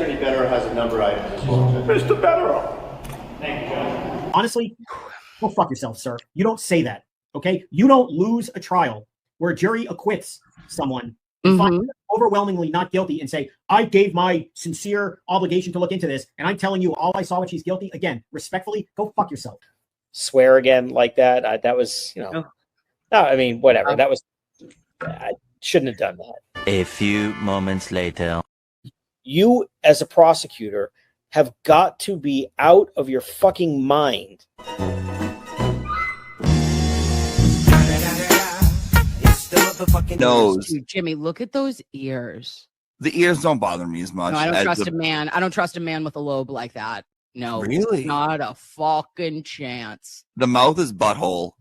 Attorney Bederow has a number of items as well. Mr. Bederow. Thank you, Judge. Honestly, go fuck yourself, sir. You don't say that, okay? You don't lose a trial where a jury acquits someone and finds overwhelmingly not guilty and say, I gave my sincere obligation to look into this, and I'm telling you all I saw when she's guilty. Again, respectfully, go fuck yourself. Swear again like that. That was, no, I mean, whatever. That was, I shouldn't have done that. A few moments later. You, as a prosecutor, have got to be out of your fucking mind. Nose. Dude, Jimmy, look at those ears. The ears don't bother me as much. No, I don't trust a man. I don't trust a man with a lobe like that. No, really, not a fucking chance. The mouth is butthole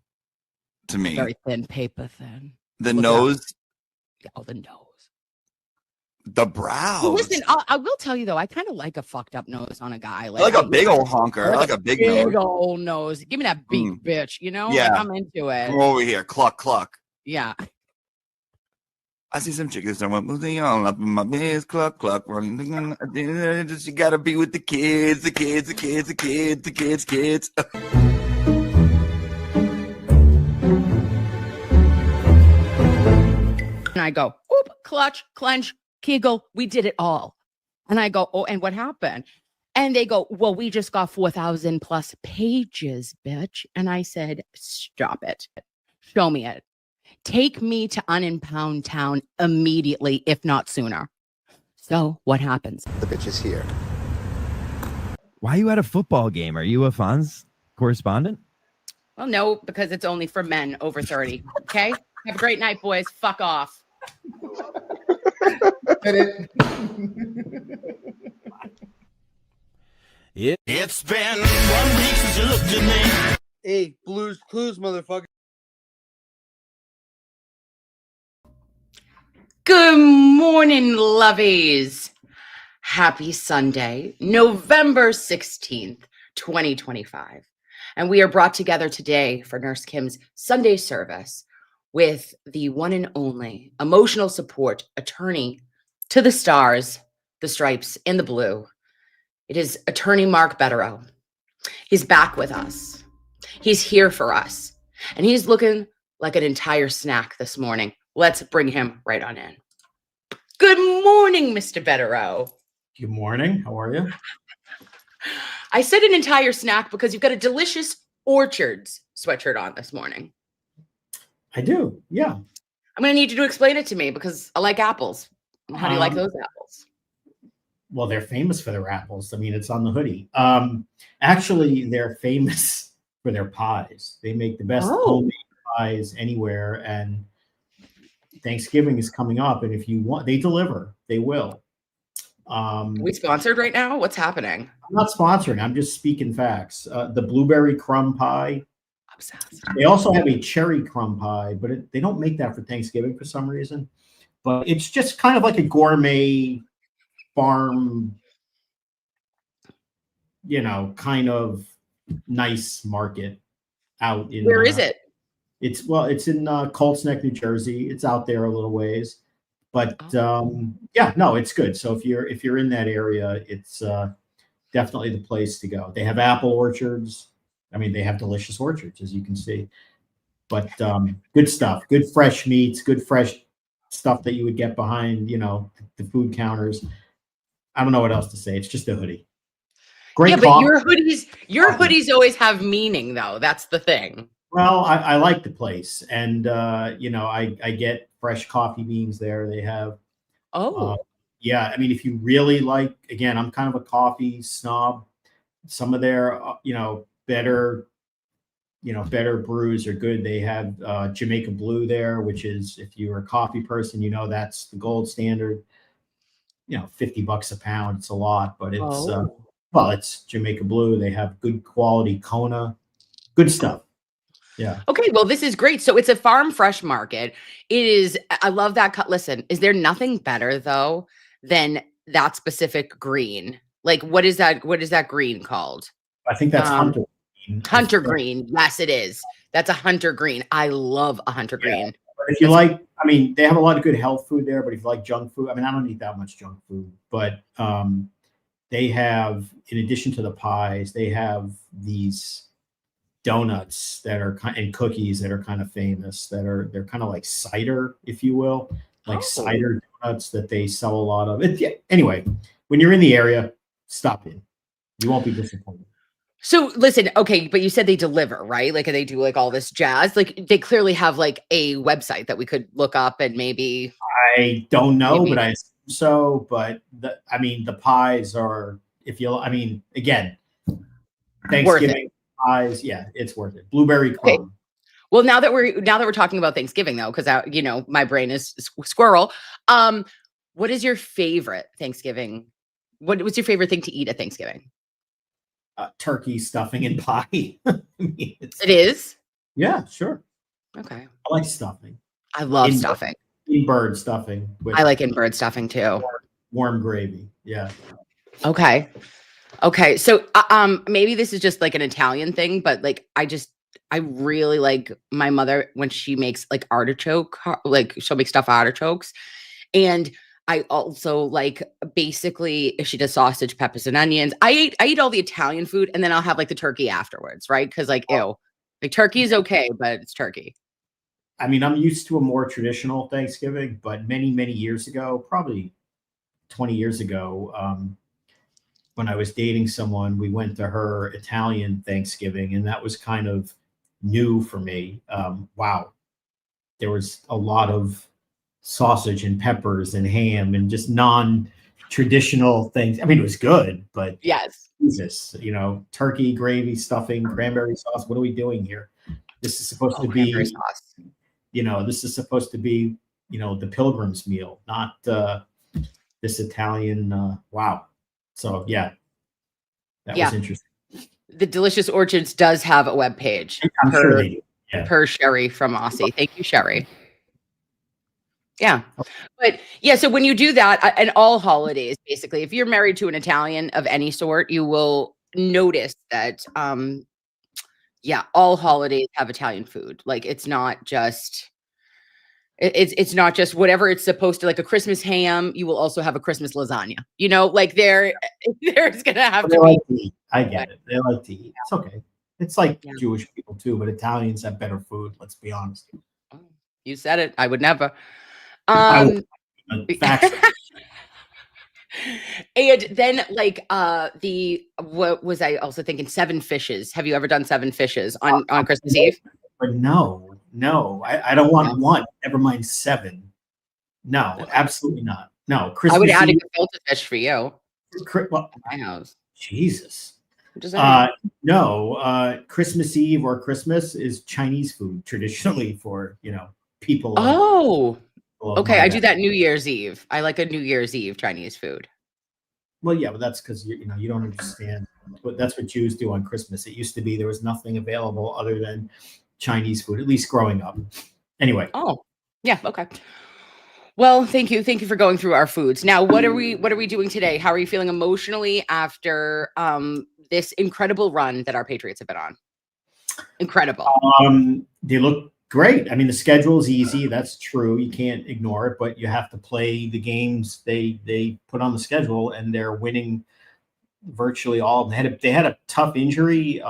to me. Very thin, paper thin. The nose. Oh, the nose. The brows. Well, listen, I will tell you though, I kind of like a fucked up nose on a guy. Like a big old honker. I like a big nose. Old nose. Give me that big bitch. You know, yeah. Like, I'm into it. Come over here, cluck cluck. Yeah. I see some chickens that went moving on up in my biz, cluck cluck, running. You gotta be with the kids, the kids, the kids, the kids, the kids, kids. And I go, oop, clutch, clench, kegel. We did it all. And I go, oh, and what happened? And they go, well, we just got 4,000 plus pages, bitch. And I said, stop it. Show me it. Take me to Unimpound Town immediately, if not sooner. So what happens? The bitch is here. Why are you at a football game? Are you a Fonz correspondent? Well, no, because it's only for men over 30. Okay? Have a great night, boys. Fuck off. It's been 1 week since you looked at me. Hey, Blues Clues, motherfucker. Good morning, lovies. Happy Sunday, November 16th, 2025. And we are brought together today for Nurse Kim's Sunday service with the one and only emotional support attorney to the stars, the stripes, and the blue. It is Attorney Mark Bederow. He's back with us. He's here for us. And he's looking like an entire snack this morning. Let's bring him right on in. Good morning, Mr. Bederow. Good morning. How are you? I said an entire snack because you've got a delicious Orchards sweatshirt on this morning. I do. Yeah. I'm going to need you to explain it to me because I like apples. How do you like those apples? Well, they're famous for their apples. I mean, it's on the hoodie. Actually, they're famous for their pies. They make the best homemade pies anywhere. And Thanksgiving is coming up. And if you want, they deliver. They will. Are we sponsored right now? What's happening? I'm not sponsoring. I'm just speaking facts. The blueberry crumb pie. Obsessed. They also have a cherry crumb pie, but they don't make that for Thanksgiving for some reason. But it's just kind of like a gourmet farm, kind of nice market out in. Where is it? It's in Colts Neck, New Jersey. It's out there a little ways, but it's good. So if you're in that area, it's definitely the place to go. They have apple orchards. I mean, they have delicious orchards, as you can see. But good stuff, good fresh meats, good fresh stuff that you would get behind, the food counters. I don't know what else to say. It's just a hoodie. Great. Yeah, but your hoodies always have meaning, though. That's the thing. Well, I like the place, and I get fresh coffee beans there. They have. Yeah. I mean, if you really like, again, I'm kind of a coffee snob. Some of their, better brews are good. They have Jamaica Blue there, which is, if you're a coffee person, that's the gold standard. $50 a pound. It's a lot, but it's it's Jamaica Blue. They have good quality Kona, good stuff. Yeah. Okay. Well, this is great. So it's a farm fresh market. It is. I love that cut. Listen, is there nothing better though than that specific green? Like, what is that? What is that green called? I think that's hunter green. Hunter green. Yes, it is. That's a hunter green. I love a hunter green. But if you they have a lot of good health food there, but if you like junk food, I don't eat that much junk food, but they have, in addition to the pies, they have these donuts that are and cookies that are kind of famous. They're kind of like cider, if you will, like cider donuts that they sell a lot of. Anyway, when you're in the area, stop in. You won't be disappointed. So listen, okay, but you said they deliver, right? Like they do like all this jazz. Like they clearly have like a website that we could look up and maybe. I don't know, but I assume so. But the pies are, again, Thanksgiving pies, yeah, it's worth it. Blueberry crumb. Okay. Well, now that we're talking about Thanksgiving though, because my brain is squirrel. What is your favorite Thanksgiving? What's your favorite thing to eat at Thanksgiving? Turkey, stuffing, and pie. It is? Yeah, sure. Okay. I like stuffing. I love stuffing. In-bird stuffing. I like in-bird stuffing too. Warm gravy. Yeah. Okay. So maybe this is just like an Italian thing, but like I really like my mother when she makes like artichoke, like she'll make stuffed artichokes. And I also like basically if she does sausage, peppers, and onions. I eat all the Italian food and then I'll have like the turkey afterwards, right? Because like ew, like turkey is okay, but it's turkey. I mean, I'm used to a more traditional Thanksgiving, but many, many years ago, probably 20 years ago, when I was dating someone, we went to her Italian Thanksgiving, and that was kind of new for me. Wow. There was a lot of sausage and peppers and ham and just non-traditional things. I mean, it was good, but yes, Jesus, turkey, gravy, stuffing, cranberry sauce. What are we doing here? This is supposed to be, this is supposed to be, the pilgrim's meal, not this Italian. Wow. So yeah, that was interesting. The Delicious Orchards does have a web page. I'm sure they do. Yeah. Per Sherry from Aussie. Thank you, Sherry. Yeah. But yeah, so when you do that, and all holidays, basically, if you're married to an Italian of any sort, you will notice that, all holidays have Italian food. Like it's not just whatever it's supposed to, like a Christmas ham, you will also have a Christmas lasagna, like there's going to have to be. I get it. They like to eat. It's okay. It's like Jewish people too, but Italians have better food. Let's be honest. You said it. I would never. Facts. And then like what was I also thinking? 7 fishes. Have you ever done 7 fishes on Christmas Eve? But no, I don't want one. Never mind 7. No, absolutely not. No, Christmas. I would add Eve, a gefilte fish for you. Well, my house. Jesus. No, Christmas Eve or Christmas is Chinese food traditionally for people. Oh, okay. I do that New Year's Eve. I like a New Year's Eve Chinese food. Well, yeah, but that's because you don't understand. But that's what Jews do on Christmas. It used to be there was nothing available other than Chinese food, at least growing up. Anyway. Oh, yeah. Okay. Well, thank you. Thank you for going through our foods. Now, what are we doing today? How are you feeling emotionally after this incredible run that our Patriots have been on? Incredible. They look great. I mean, the schedule is easy. That's true. You can't ignore it, but you have to play the games they put on the schedule, and they're winning virtually all. They had a tough injury.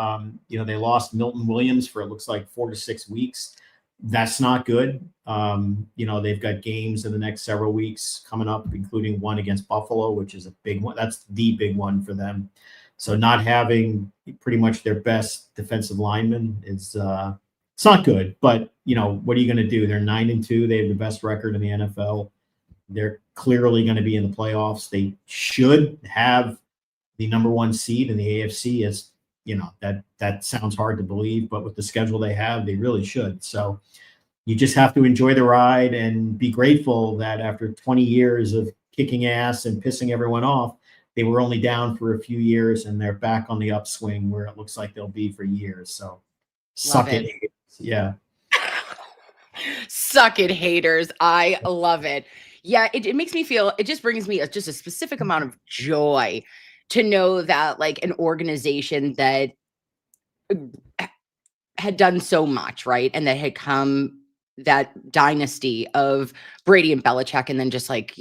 They lost Milton Williams for it looks like 4 to 6 weeks. That's not good. They've got games in the next several weeks coming up, including one against Buffalo, which is a big one. That's the big one for them. So not having pretty much their best defensive lineman is it's not good. But what are you going to do? They're 9-2. They have the best record in the NFL. They're clearly going to be in the playoffs. They should have the number 1 seed in the AFC. As that sounds hard to believe, but with the schedule they have, they really should. So you just have to enjoy the ride and be grateful that after 20 years of kicking ass and pissing everyone off, they were only down for a few years and they're back on the upswing where it looks like they'll be for years. So suck it. Yeah. Suck it, haters. I love it. Yeah, it makes me feel, it just brings me just a specific amount of joy to know that like an organization that had done so much, right? And that had come that dynasty of Brady and Belichick, and then just like,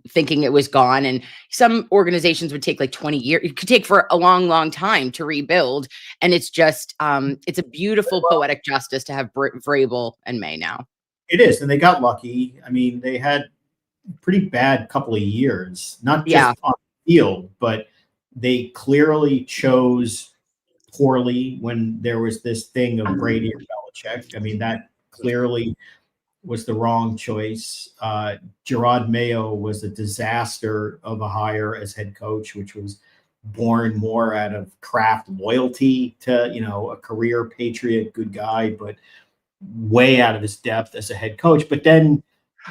thinking it was gone. And some organizations would take like 20 years. It could take for a long, long time to rebuild. And it's just, it's a beautiful poetic justice to have Vrabel and May now. It is. And they got lucky. I mean, they had a pretty bad couple of years, not just on the field, but they clearly chose poorly when there was this thing of Brady and Belichick. I mean, that clearly was the wrong choice. Gerard Mayo was a disaster of a hire as head coach, which was born more out of craft loyalty to, a career patriot, good guy, but way out of his depth as a head coach. But then,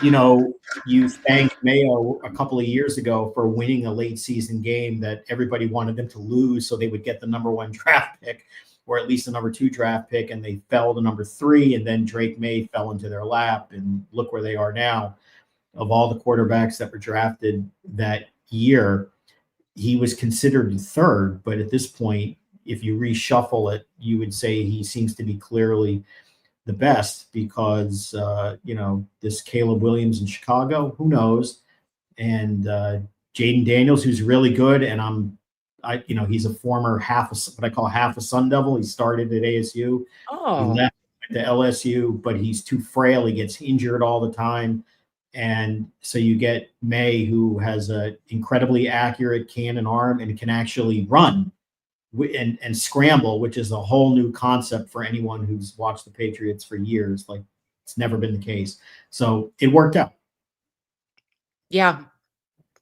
you thanked Mayo a couple of years ago for winning a late season game that everybody wanted them to lose so they would get the number 1 draft pick, or at least the number 2 draft pick, and they fell to number 3, and then Drake May fell into their lap, and look where they are now. Of all the quarterbacks that were drafted that year, he was considered third, but at this point, if you reshuffle it, you would say he seems to be clearly the best because, this Caleb Williams in Chicago, who knows? And Jaden Daniels, who's really good. And he's a former what I call half a Sun Devil. He started at ASU. Oh. He left to LSU, but he's too frail. He gets injured all the time. And so you get May, who has an incredibly accurate cannon arm and can actually run and scramble, which is a whole new concept for anyone who's watched the Patriots for years. Like, it's never been the case. So it worked out. Yeah.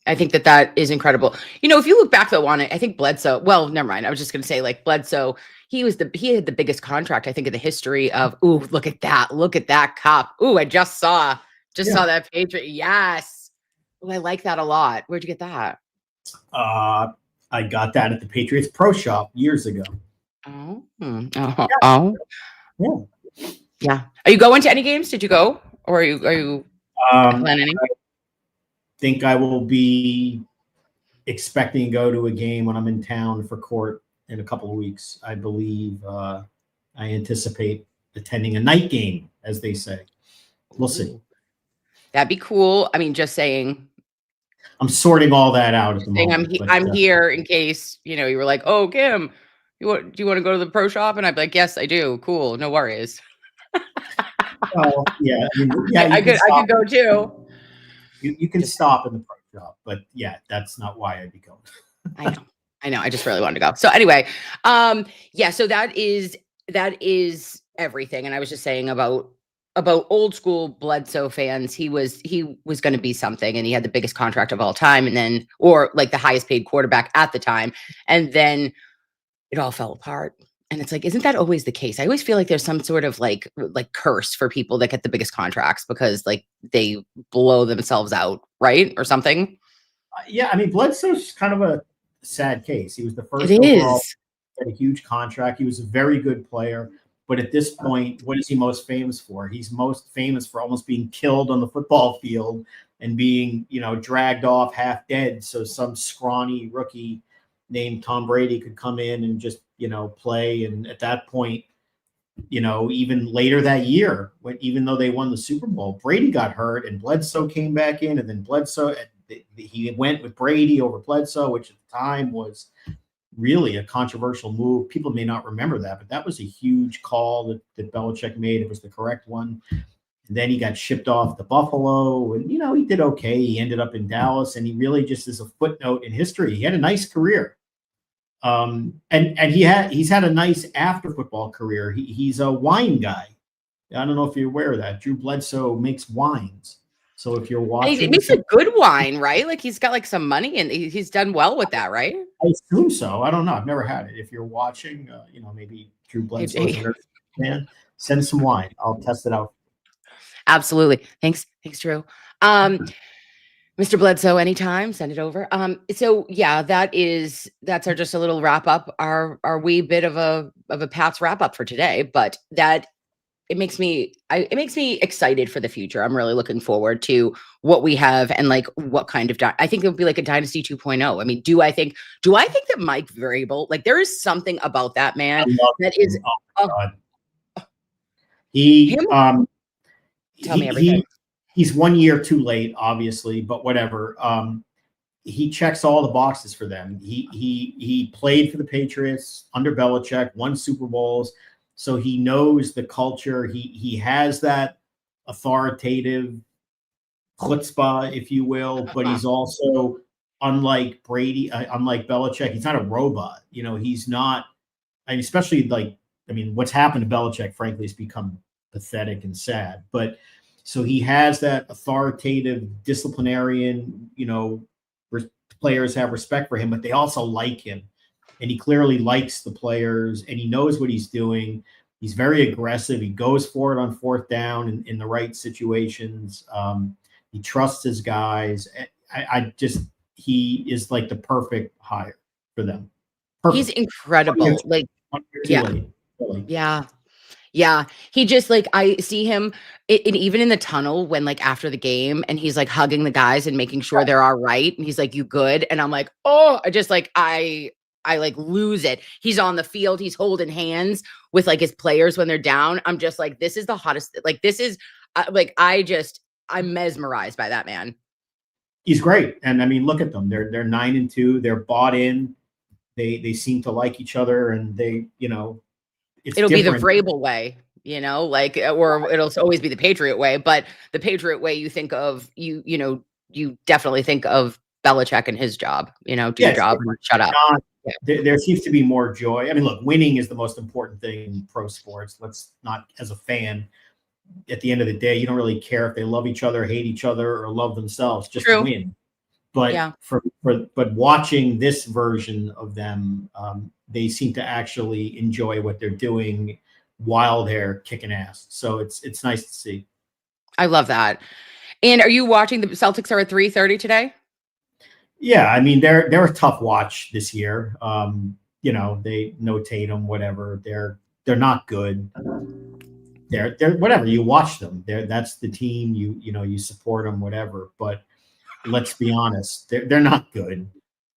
I think that is incredible. If you look back though on it, I think Bledsoe, well, never mind. I was just going to say, like, Bledsoe, he had the biggest contract, I think, in the history of, look at that cop. I just saw that Patriot. Yes. I like that a lot. Where'd you get that? I got that at the Patriots Pro Shop years ago. Oh. Yeah. Are you going to any games? Did you go, or are you planning any? I think I will be expecting to go to a game when I'm in town for court in a couple of weeks. I believe I anticipate attending a night game, as they say. We'll see. That'd be cool. I mean, just saying. I'm sorting all that out at the moment. I'm here in case, you were like, oh, Kim, do you want to go to the pro shop? And I'd be like, yes, I do. Cool. No worries. Well, yeah. I could go too. You can stop in the pro shop, but yeah, that's not why I'd be going. I know. I just really wanted to go. So anyway, so that is everything. And I was just saying about old school Bledsoe fans, he was going to be something, and he had the biggest contract of all time, and then, or like the highest paid quarterback at the time, and then it all fell apart. And it's like, isn't that always the case? I always feel like there's some sort of like curse for people that get the biggest contracts because like they blow themselves out, right, or something. Yeah, I mean, Bledsoe's kind of a sad case. He was the first overall, had a huge contract. He was a very good player. But at this point, what is he most famous for? He's most famous for almost being killed on the football field and being, dragged off half dead. So some scrawny rookie named Tom Brady could come in and just, play. And at that point, even later that year, even though they won the Super Bowl, Brady got hurt and Bledsoe came back in. And then Bledsoe, he went with Brady over Bledsoe, which at the time was really a controversial move. People may not remember that, but that was a huge call that Belichick made. It was the correct one. And then he got shipped off to Buffalo, and he did okay. He ended up in Dallas, and he really just is a footnote in history. He had a nice career, and he's had a nice after football career. He's a wine guy. I don't know if you're aware of that. Drew Bledsoe makes wines. So if you're watching, he makes a good wine, right? Like he's got like some money, and he's done well with that, right? I assume so. I don't know. I've never had it. If you're watching, maybe Drew Bledsoe fan, send some wine. I'll test it out. Absolutely. Thanks, Drew. Mr. Bledsoe, anytime, send it over. So yeah, that's our just a little wrap up, our wee bit of a Pats wrap up for today. But that it makes me excited for the future. I'm really looking forward to what we have and like what kind of I think it'll be like a Dynasty 2.0. I mean, do I think that Mike Vrabel, like there is something about that man that is he Tell me everything. He's 1 year too late, obviously, but whatever. He checks all the boxes for them. He played for the Patriots under Belichick, won Super Bowls, so he knows the culture. He has that authoritative chutzpah, if you will, but he's also, unlike Brady, unlike Belichick, he's not a robot. You know, he's not. I mean, especially what's happened to Belichick, frankly, has become pathetic and sad. But so he has that authoritative disciplinarian, players have respect for him, but they also like him. And he clearly likes the players and he knows what he's doing. He's very aggressive. He goes for it on fourth down in the right situations. He trusts his guys. He is like the perfect hire for them. Perfect. He's incredible. Like, yeah. Yeah. Yeah. He just I see him even in the tunnel when after the game and he's hugging the guys and making sure they're all right. And he's like, you good? And I'm like, oh, I just I lose it. He's on the field. He's holding hands with his players when they're down. I'm just this is the hottest. This is I'm mesmerized by that man. He's great. And I mean, look at them. They're 9-2. They're bought in. They seem to like each other and it'll be the Vrabel way, or it'll always be the Patriot way. But the Patriot way, you think of you definitely think of Belichick and his job. Do your job and shut up. There seems to be more joy. I mean, look, winning is the most important thing in pro sports. Let's not, as a fan, at the end of the day, you don't really care if they love each other, hate each other, or love themselves. Just win. But but watching this version of them, they seem to actually enjoy what they're doing while they're kicking ass. So it's nice to see. I love that. And are you watching? The Celtics are at 3:30 today? Yeah, I mean they're a tough watch this year. They no Tatum, whatever. They're not good. They're whatever. You watch them. That's the team. You support them, whatever. But let's be honest, they're not good.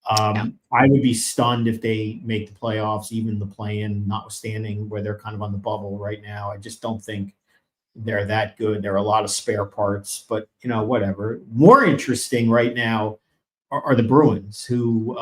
I would be stunned if they make the playoffs, even the play-in, notwithstanding where they're kind of on the bubble right now. I just don't think they're that good. There are a lot of spare parts, but whatever. More interesting right now are the Bruins, who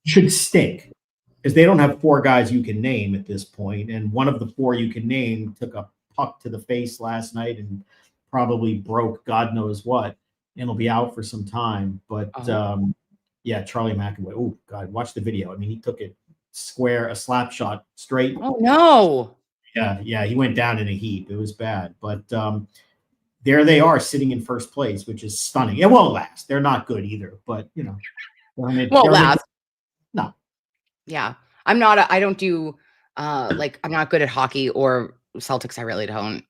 should stink because they don't have four guys you can name at this point, and one of the four you can name took a puck to the face last night and probably broke God knows what. And he'll be out for some time. But Charlie McAvoy. Oh God, watch the video. I mean, he took it square, a slap shot straight. Oh no. Yeah, he went down in a heap. It was bad. But there they are sitting in first place, which is stunning. It won't last. They're not good either, but won't last. No. Yeah. I'm not good at hockey or Celtics. I really don't.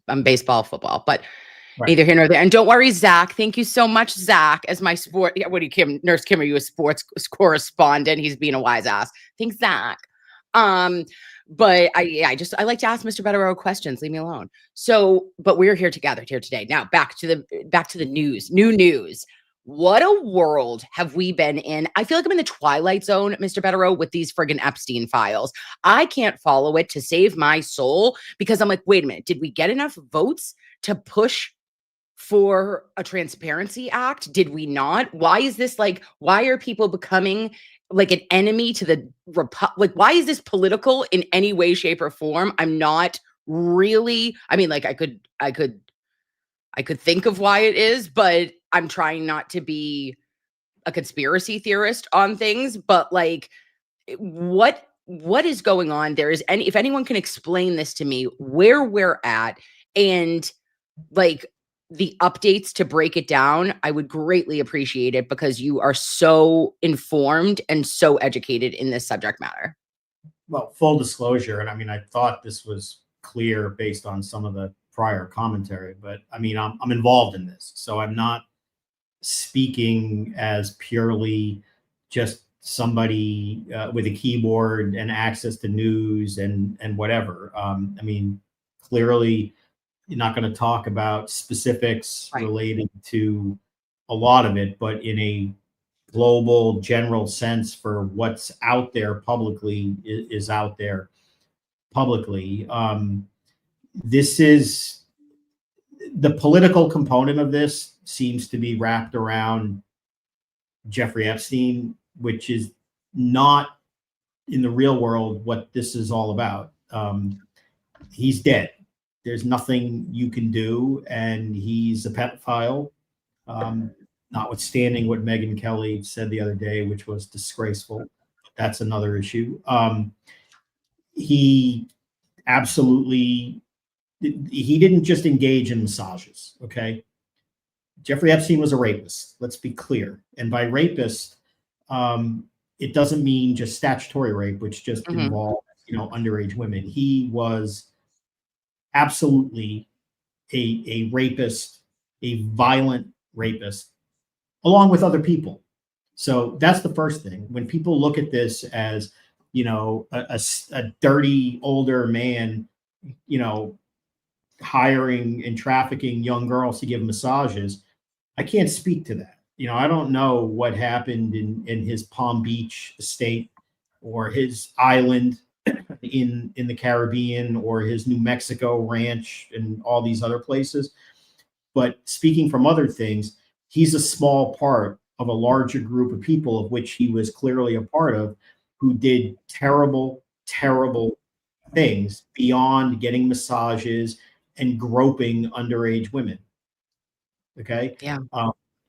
I'm baseball, football, but neither here nor there. And don't worry, Zach. Thank you so much, Zach, as my sport. Yeah, what do you, Nurse Kim? Are you a sports correspondent? He's being a wise ass. Thanks, Zach. But I like to ask Mr. Bederow questions. Leave me alone. So, but we're here together here today. Now back to the news. New news. What a world have we been in? I feel like I'm in the Twilight Zone, Mr. Bederow, with these friggin' Epstein files. I can't follow it to save my soul because I'm like, wait a minute, did we get enough votes to push for a transparency act? Did we not? Why is this why are people becoming an enemy to the Republic? Why is this political in any way, shape, or form? I'm not really, I mean, I could think of why it is, but I'm trying not to be a conspiracy theorist on things, but what is going on? If anyone can explain this to me, where we're at and the updates to break it down, I would greatly appreciate it because you are so informed and so educated in this subject matter. Well, full disclosure, and I mean, I thought this was clear based on some of the prior commentary, but I mean, I'm involved in this, so I'm not speaking as purely just somebody with a keyboard and access to news and whatever. I mean, clearly, you're not going to talk about specifics related to a lot of it, but in a global general sense for what's out there publicly is out there publicly. This is the political component of this seems to be wrapped around Jeffrey Epstein, which is not in the real world what this is all about. He's dead. There's nothing you can do, and he's a pedophile. Notwithstanding what Megyn Kelly said the other day, which was disgraceful. That's another issue. He absolutely, he didn't just engage in massages, okay? Jeffrey Epstein was a rapist, let's be clear. And by rapist, it doesn't mean just statutory rape, which just involved, underage women. He was absolutely a rapist, a violent rapist, along with other people. So that's the first thing. When people look at this as, a dirty older man, hiring and trafficking young girls to give massages, I can't speak to that. I don't know what happened in his Palm Beach estate or his island in the Caribbean or his New Mexico ranch and all these other places. But speaking from other things, he's a small part of a larger group of people of which he was clearly a part of, who did terrible, terrible things beyond getting massages and groping underage women. Okay. Yeah.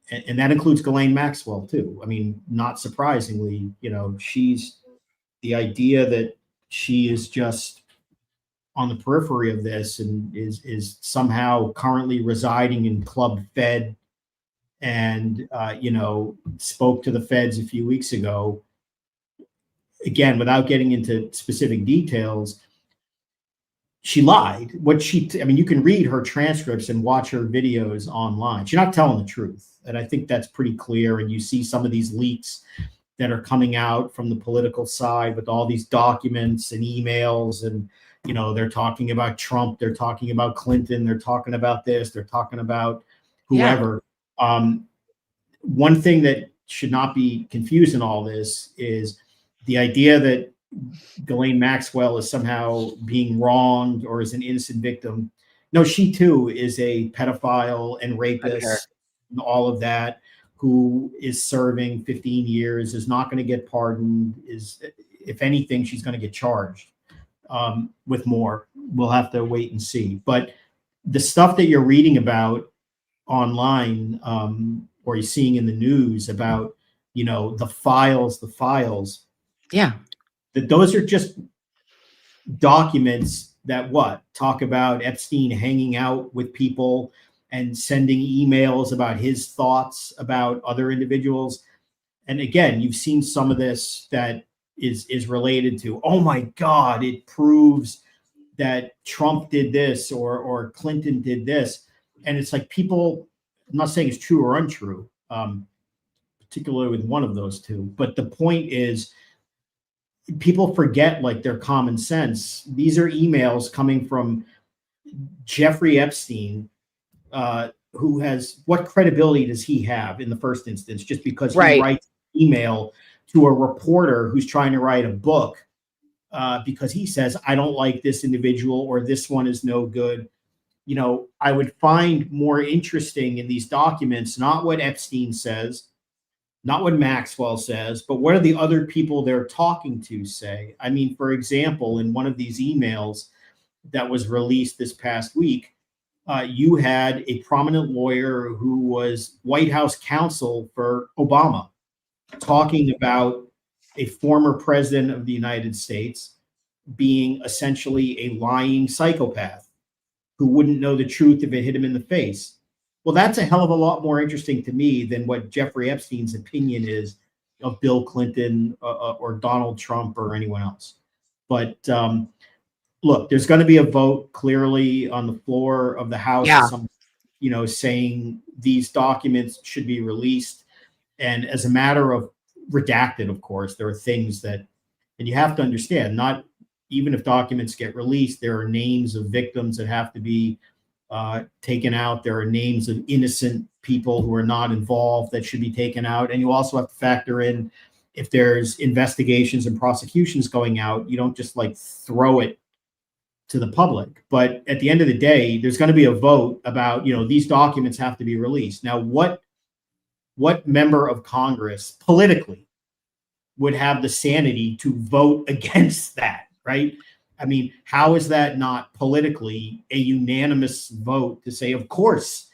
And that includes Ghislaine Maxwell too. I mean, not surprisingly, she's the idea that she is just on the periphery of this and is somehow currently residing in Club Fed and, spoke to the feds a few weeks ago. Again, without getting into specific details, she lied. You can read her transcripts and watch her videos online. She's not telling the truth. And I think that's pretty clear. And you see some of these leaks that are coming out from the political side with all these documents and emails. And, they're talking about Trump. They're talking about Clinton. They're talking about this. They're talking about whoever. Yeah. One thing that should not be confused in all this is the idea that Ghislaine Maxwell is somehow being wronged or is an innocent victim. No, she too is a pedophile and rapist and all of that, who is serving 15 years, is not going to get pardoned, is, if anything, she's going to get charged with more. We'll have to wait and see. But the stuff that you're reading about online or you're seeing in the news about, the files. Yeah. Those are just documents that talk about Epstein hanging out with people and sending emails about his thoughts about other individuals. And again, you've seen some of this that is related to, oh my God, it proves that Trump did this or Clinton did this. And it's like people, I'm not saying it's true or untrue, particularly with one of those two, but the point is, people forget their common sense. These are emails coming from Jeffrey Epstein, who has, what credibility does he have in the first instance, just because he writes email to a reporter who's trying to write a book because he says, I don't like this individual or this one is no good. I would find more interesting in these documents, not what Epstein says, not what Maxwell says, but what are the other people they're talking to say? I mean, for example, in one of these emails that was released this past week, you had a prominent lawyer who was White House counsel for Obama talking about a former president of the United States being essentially a lying psychopath who wouldn't know the truth if it hit him in the face. Well, that's a hell of a lot more interesting to me than what Jeffrey Epstein's opinion is of Bill Clinton or Donald Trump or anyone else. But look, there's going to be a vote clearly on the floor of the House, saying these documents should be released. And as a matter of redacted, of course, there are things that, and you have to understand, not even if documents get released, there are names of victims that have to be taken out. There are names of innocent people who are not involved that should be taken out. And you also have to factor in, if there's investigations and prosecutions going out, you don't just throw it to the public. But at the end of the day, there's going to be a vote about, these documents have to be released. Now, what member of Congress politically would have the sanity to vote against that, right? I mean, how is that not politically a unanimous vote to say, of course,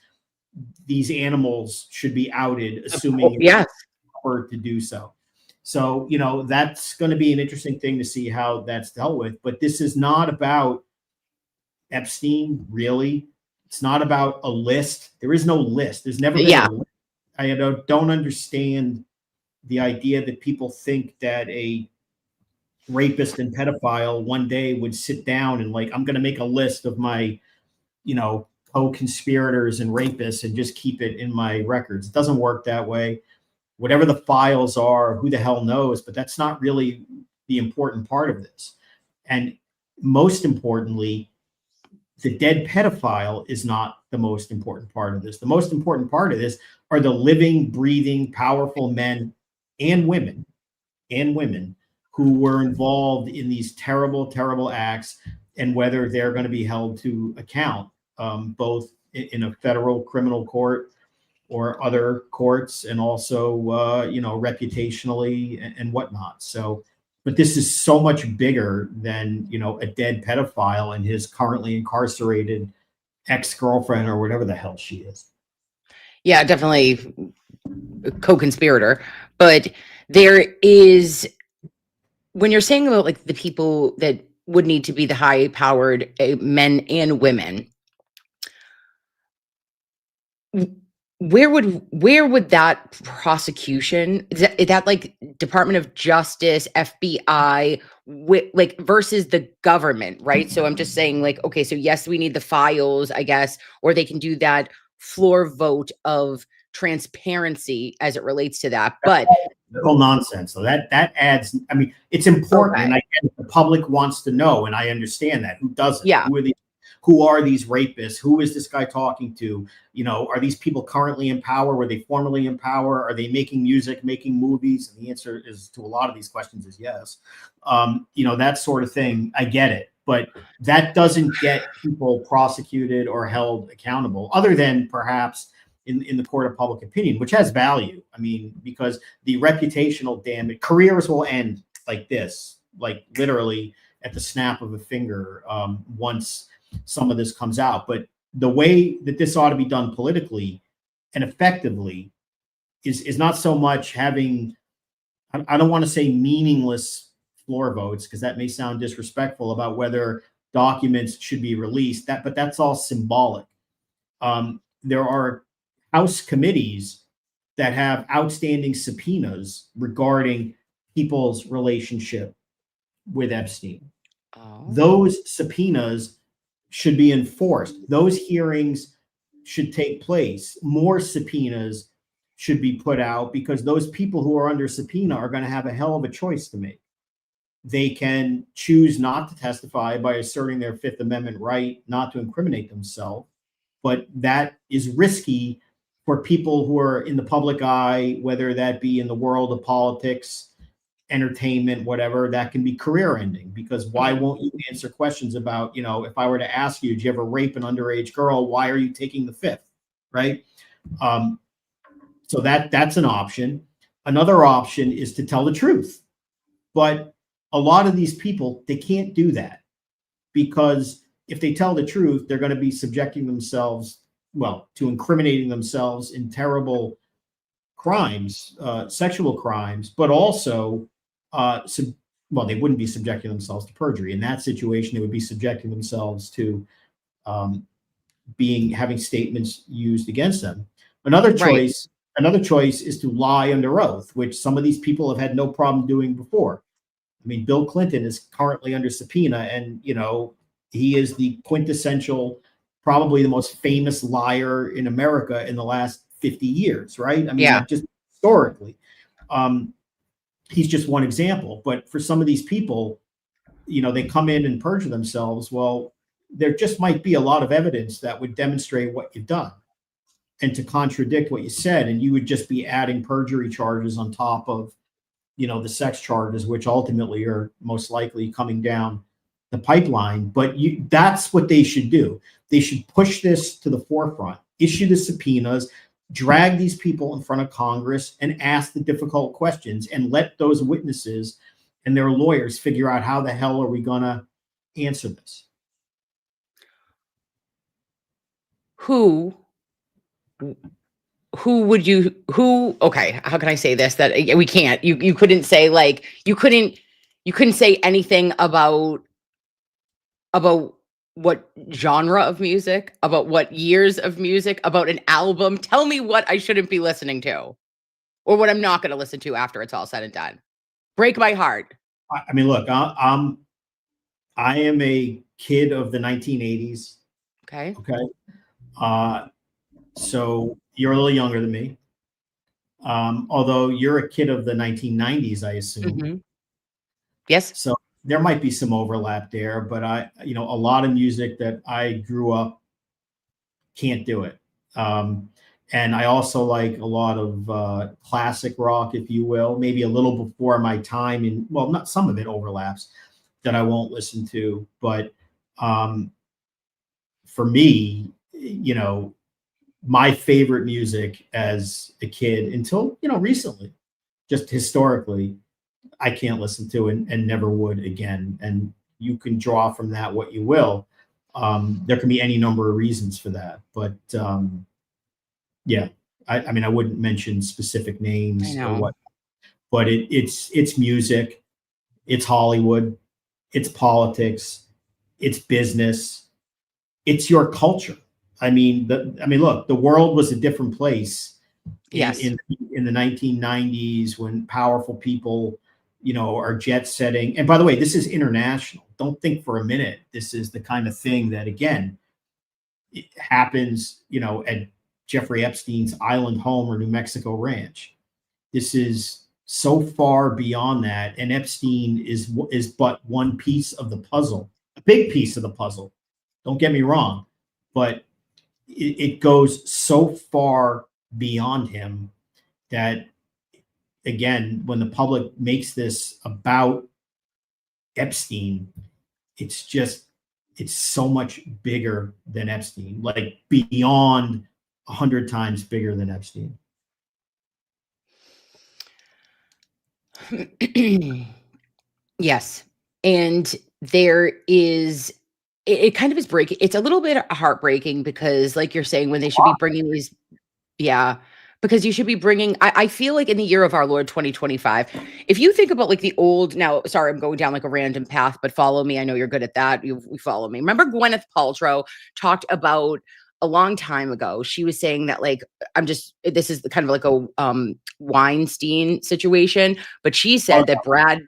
these animals should be outed, assuming Yes. to do so. So, that's going to be an interesting thing to see how that's dealt with. But this is not about Epstein, really. It's not about a list. There is no list. There's never been a list. I don't understand the idea that people think that a rapist and pedophile one day would sit down and I'm going to make a list of my, co-conspirators and rapists and just keep it in my records. It doesn't work that way. Whatever the files are, who the hell knows, but that's not really the important part of this. And most importantly, the dead pedophile is not the most important part of this. The most important part of this are the living, breathing, powerful men and women who were involved in these terrible, terrible acts, and whether they're going to be held to account, both in a federal criminal court or other courts, and also, reputationally and whatnot. So, but this is so much bigger than, a dead pedophile and his currently incarcerated ex-girlfriend or whatever the hell she is. Yeah, definitely a co-conspirator. But there is, when you're saying about the people that would need to be the high-powered men and women, where would that prosecution, is that Department of Justice, FBI, versus the government, right? So I'm just saying okay, so yes, we need the files, I guess, or they can do that floor vote of transparency as it relates to that. But nonsense. So that adds, I mean, it's important. Okay. And I get the public wants to know, and I understand that. Who doesn't? Yeah. Who are these rapists? Who is this guy talking to? Are these people currently in power? Were they formerly in power? Are they making music, making movies? And the answer is to a lot of these questions is yes. That sort of thing. I get it. But that doesn't get people prosecuted or held accountable, other than perhaps in the court of public opinion, which has value. I mean, because the reputational damage, careers will end like this, literally at the snap of a finger, once some of this comes out. But the way that this ought to be done politically and effectively is not so much having, I don't want to say meaningless floor votes, because that may sound disrespectful about whether documents should be released, but that's all symbolic. There are House committees that have outstanding subpoenas regarding people's relationship with Epstein. Oh. Those subpoenas should be enforced. Those hearings should take place. More subpoenas should be put out, because those people who are under subpoena are going to have a hell of a choice to make. They can choose not to testify by asserting their Fifth Amendment right not to incriminate themselves, but that is risky for people who are in the public eye, whether that be in the world of politics, entertainment, whatever. That can be career ending, because why won't you answer questions about, if I were to ask you, did you ever rape an underage girl? Why are you taking the fifth? Right? So that's an option. Another option is to tell the truth. But a lot of these people, they can't do that, because if they tell the truth, they're going to be subjecting themselves, to incriminating themselves in terrible crimes, sexual crimes, but also, they wouldn't be subjecting themselves to perjury. In that situation, they would be subjecting themselves to having statements used against them. Another choice is to lie under oath, which some of these people have had no problem doing before. I mean, Bill Clinton is currently under subpoena, and he is the quintessential, probably the most famous liar in America in the last 50 years, right? I mean, just historically. He's just one example. But for some of these people, they come in and perjure themselves. Well, there just might be a lot of evidence that would demonstrate what you've done and to contradict what you said. And you would just be adding perjury charges on top of, the sex charges, which ultimately are most likely coming down the pipeline, but that's what they should do. They should push this to the forefront, issue the subpoenas, drag these people in front of Congress and ask the difficult questions and let those witnesses and their lawyers figure out how the hell are we going to answer this. Who okay, how can I say this that we can't, you couldn't say like, you couldn't say anything about what genre of music, about what years of music, about an album. Tell me what I shouldn't be listening to or what I'm not going to listen to after it's all said and done. Break my heart. I mean, look, I am a kid of the 1980s. Okay. So you're a little younger than me. Although you're a kid of the 1990s, I assume. Mm-hmm. Yes. So there might be some overlap there, but a lot of music that I grew up can't do it. And I also like a lot of classic rock, if you will, maybe a little before my time. And well, not some of it overlaps that I won't listen to, but for me, my favorite music as a kid until recently, just historically, I can't listen to and never would again. And you can draw from that what you will. There can be any number of reasons for that, but yeah, I mean, I wouldn't mention specific names or what, but it's music, it's Hollywood, it's politics, it's business, it's your culture. I mean, look, the world was a different place in the 1990s when powerful people, are jet setting. And by the way, this is international. Don't think for a minute this is the kind of thing that, again, it happens, at Jeffrey Epstein's island home or New Mexico ranch. This is so far beyond that. And Epstein is but one piece of the puzzle, a big piece of the puzzle. Don't get me wrong, but it goes so far beyond him that, again, when the public makes this about Epstein, it's so much bigger than Epstein, like beyond 100 times bigger than Epstein. Yes. And there is, it kind of is breaking. It's a little bit heartbreaking because, like you're saying, when they should be bringing these, because you should be bringing, I feel like in the year of our Lord 2025, if you think about like the old, now, sorry, I'm going down like a random path, but follow me. I know you're good at that. You follow me. Remember Gwyneth Paltrow talked about a long time ago. She was saying that like, this is kind of like a Weinstein situation, but she said that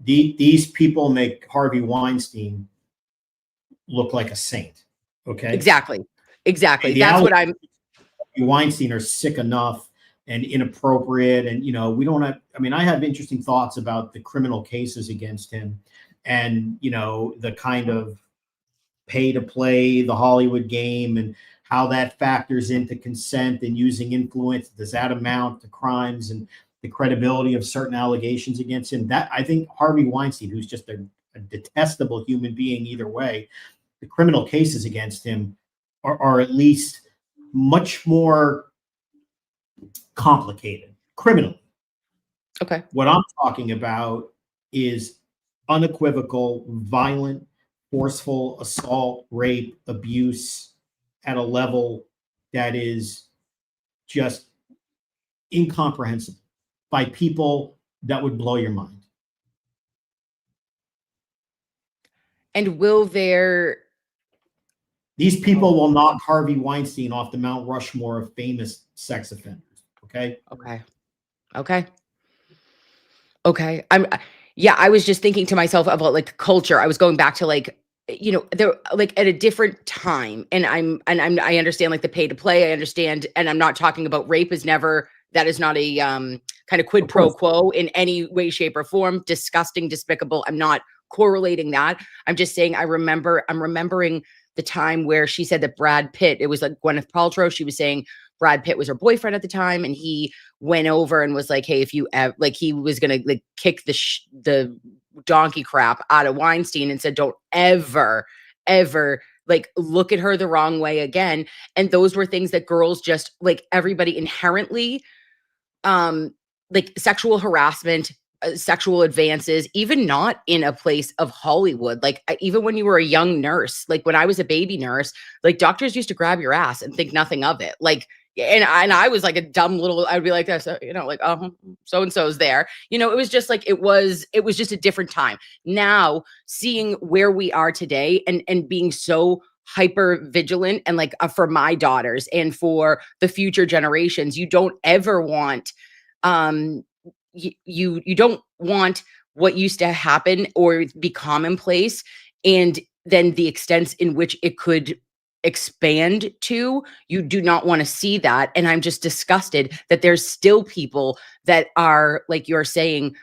these people make Harvey Weinstein look like a saint. Okay. Exactly. That's what I'm. Weinstein are sick enough and inappropriate. And, we don't have, I have interesting thoughts about the criminal cases against him and, the kind of pay to play the Hollywood game and how that factors into consent and using influence. Does that amount to crimes and the credibility of certain allegations against him? That I think Harvey Weinstein, who's just a detestable human being either way, the criminal cases against him are at least much more complicated criminally. Okay. What I'm talking about is unequivocal, violent, forceful assault, rape, abuse at a level that is just incomprehensible by people that would blow your mind. And these people will knock Harvey Weinstein off the Mount Rushmore of famous sex offenders. Okay. I was just thinking to myself about like culture. I was going back to like, they're like at a different time, and I understand like the pay to play. I understand, and I'm not talking about rape. That is not a kind of quid pro quo in any way, shape, or form. Disgusting, despicable. I'm not correlating that. I'm just saying I'm remembering the time where she said that Brad Pitt, it was like Gwyneth Paltrow, she was saying Brad Pitt was her boyfriend at the time, and he went over and was like, hey, if you like, he was gonna like kick the donkey crap out of Weinstein and said, don't ever, ever like look at her the wrong way again. And those were things that girls just like everybody inherently, like sexual harassment, sexual advances, even not in a place of Hollywood. Like even when you were a young nurse, like when I was a baby nurse, like doctors used to grab your ass and think nothing of it. Like, and I was like a dumb little, I'd be like this, you know, like, oh, so-and-so's there. You know, it was just like, it was just a different time. Now seeing where we are today and being so hyper vigilant and like for my daughters and for the future generations, you don't ever want, you don't want what used to happen or be commonplace, and then the extents in which it could expand to, you do not want to see that. And I'm just disgusted that there's still people that are, like you're saying,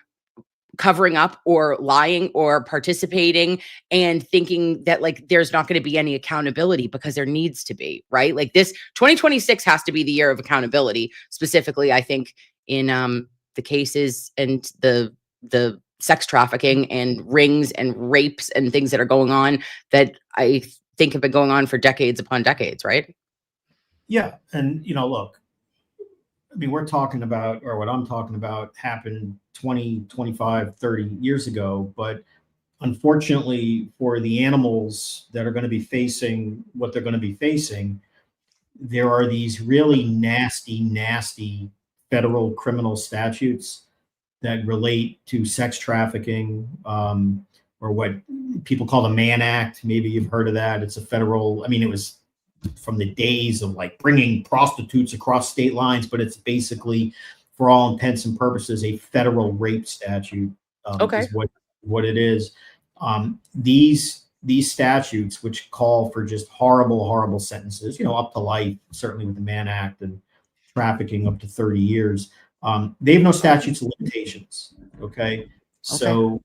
covering up or lying or participating and thinking that like there's not going to be any accountability, because there needs to be, right? Like this 2026 has to be the year of accountability, specifically I think in the cases and the sex trafficking and rings and rapes and things that are going on that I think have been going on for decades upon decades, right? Yeah. And, you know, look, I mean, we're talking about, or what I'm talking about happened 20, 25, 30 years ago. But unfortunately for the animals that are going to be facing what they're going to be facing, there are these really nasty, nasty federal criminal statutes that relate to sex trafficking, or what people call the Mann Act. Maybe you've heard of that. It's a federal, I mean, it was from the days of like bringing prostitutes across state lines, but it's basically, for all intents and purposes, a federal rape statute. Okay. Is what it is. These statutes, which call for just horrible, horrible sentences, you know, up to life, certainly with the Mann Act, and trafficking up to 30 years. They have no statutes of limitations. Okay. So,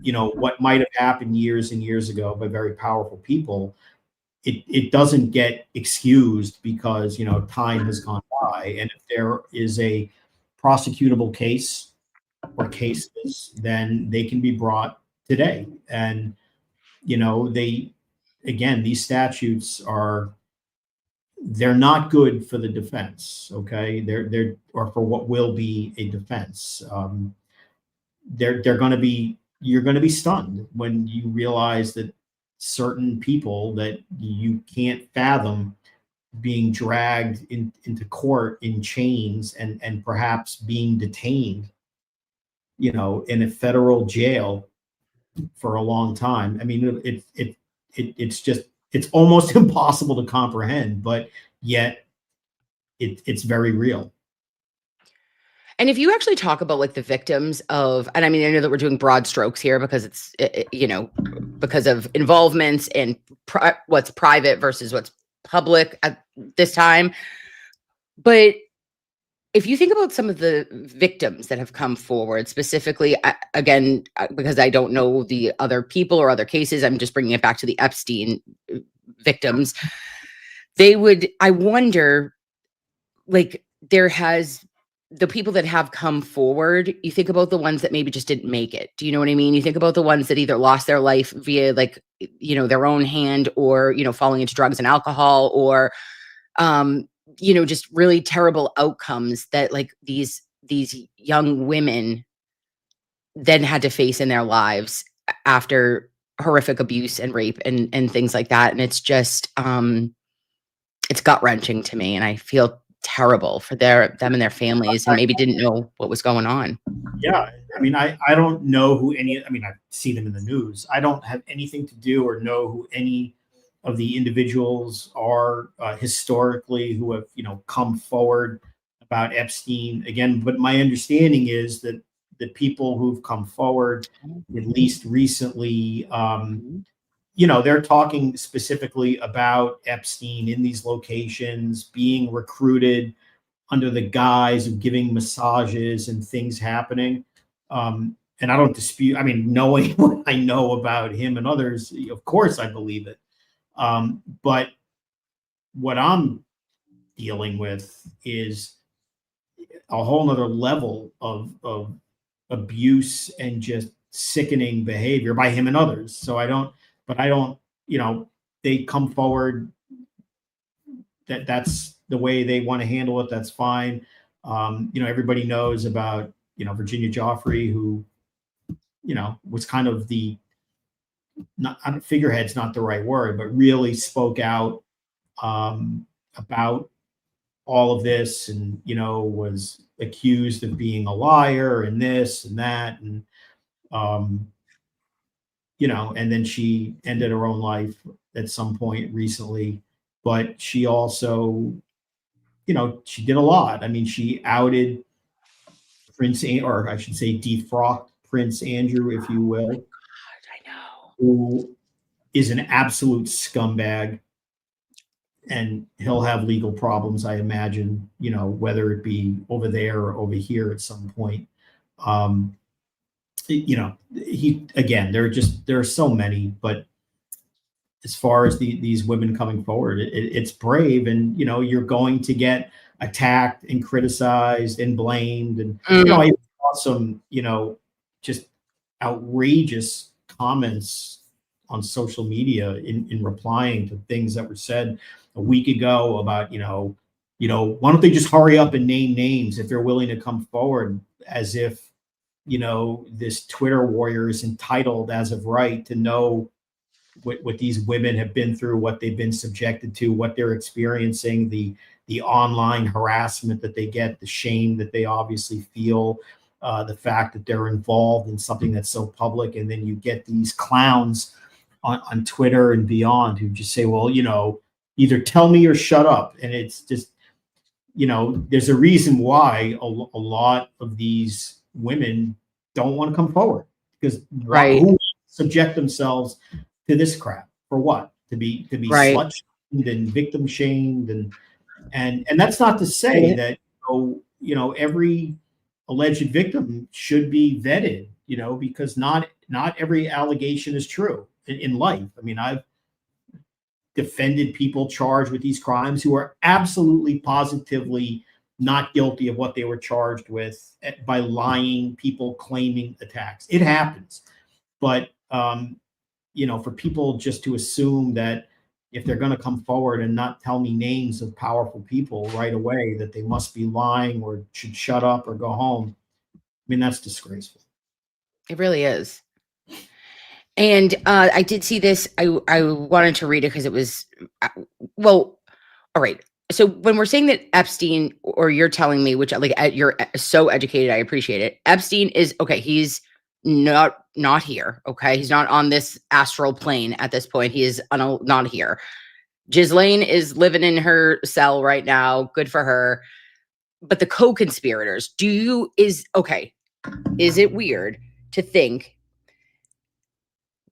you know, what might have happened years and years ago by very powerful people, it doesn't get excused because, you know, time has gone by. And if there is a prosecutable case or cases, then they can be brought today. And, you know, these statutes they're not good for the defense. Okay. They're or for what will be a defense. You're going to be stunned when you realize that certain people that you can't fathom being dragged into court in chains and perhaps being detained, you know, in a federal jail for a long time. I mean, it's almost impossible to comprehend, but yet it's very real. And if you actually talk about like the victims of, and I mean, I know that we're doing broad strokes here because it's, you know, because of involvements and what's private versus what's public at this time. But if you think about some of the victims that have come forward, specifically, again, because I don't know the other people or other cases, I'm just bringing it back to the Epstein victims. I wonder, like, the people that have come forward, you think about the ones that maybe just didn't make it. Do you know what I mean? You think about the ones that either lost their life via like, you know, their own hand, or, you know, falling into drugs and alcohol, or, you know, just really terrible outcomes that like these young women then had to face in their lives after horrific abuse and rape and things like that. And it's just, it's gut wrenching to me. And I feel terrible for them and their families, and maybe didn't know what was going on. Yeah. I mean, I don't know who I mean, I see them in the news. I don't have anything to do or know who any of the individuals are historically who have, you know, come forward about Epstein again. But my understanding is that the people who've come forward, at least recently, you know, they're talking specifically about Epstein in these locations, being recruited under the guise of giving massages and things happening. And I don't dispute, I mean, knowing what I know about him and others, of course I believe it. But what I'm dealing with is a whole nother level of abuse and just sickening behavior by him and others. So I don't, they come forward that's the way they want to handle it. That's fine. Everybody knows about, Virginia Joffrey, who, was kind of figurehead's not the right word, but really spoke out about all of this, and was accused of being a liar and this and that, and and then she ended her own life at some point recently. But she also, she did a lot. I mean, she outed or I should say defrocked Prince Andrew, if you will. Oh God, I know. Who is an absolute scumbag, and he'll have legal problems, I imagine, whether it be over there or over here at some point. There are so many, but as far as these women coming forward, it's brave, and you're going to get attacked and criticized and blamed, and I saw some just outrageous comments on social media in replying to things that were said a week ago about why don't they just hurry up and name names if they're willing to come forward, as if this Twitter warrior is entitled as of right to know what these women have been through, what they've been subjected to, what they're experiencing, the online harassment that they get, the shame that they obviously feel, the fact that they're involved in something that's so public. And then you get these clowns on Twitter and beyond who just say, well, either tell me or shut up. And it's just, there's a reason why a lot of these women don't want to come forward, because who subject themselves to this crap for what? To be slut shamed and victim shamed, and that's not to say that every alleged victim should be vetted, because not every allegation is true in life. I mean, I've defended people charged with these crimes who are absolutely positively not guilty of what they were charged with by lying, people claiming attacks. It happens. But for people just to assume that if they're going to come forward and not tell me names of powerful people right away, that they must be lying or should shut up or go home, I mean, that's disgraceful. It really is. And I did see this. I wanted to read it because it was, all right. So when we're saying that Epstein, or you're telling me, which you're so educated, I appreciate it. Epstein is, okay, he's not here. Okay. He's not on this astral plane at this point. He is not here. Ghislaine is living in her cell right now. Good for her. But the co-conspirators, is it weird to think,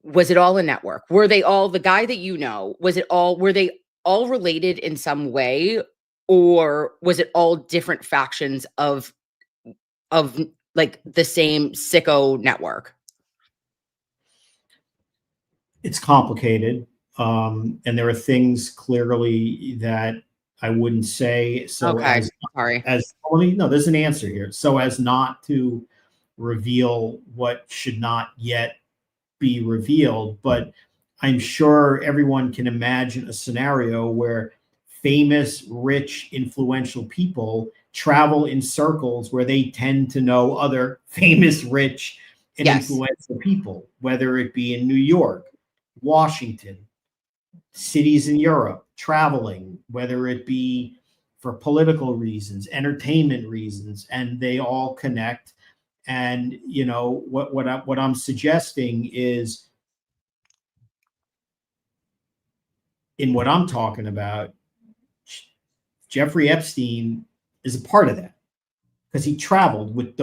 was it all a network? Were they all, the guy that were they all related in some way, or was it all different factions of like the same sicko network? It's complicated. And there are things clearly that I wouldn't say. So there's an answer here. So as not to reveal what should not yet be revealed, but I'm sure everyone can imagine a scenario where famous, rich, influential people travel in circles where they tend to know other famous, rich, and influential people, whether it be in New York, Washington, cities in Europe, traveling, whether it be for political reasons, entertainment reasons, and they all connect. And what I'm suggesting is, in what I'm talking about, Jeffrey Epstein is a part of that, because he traveled with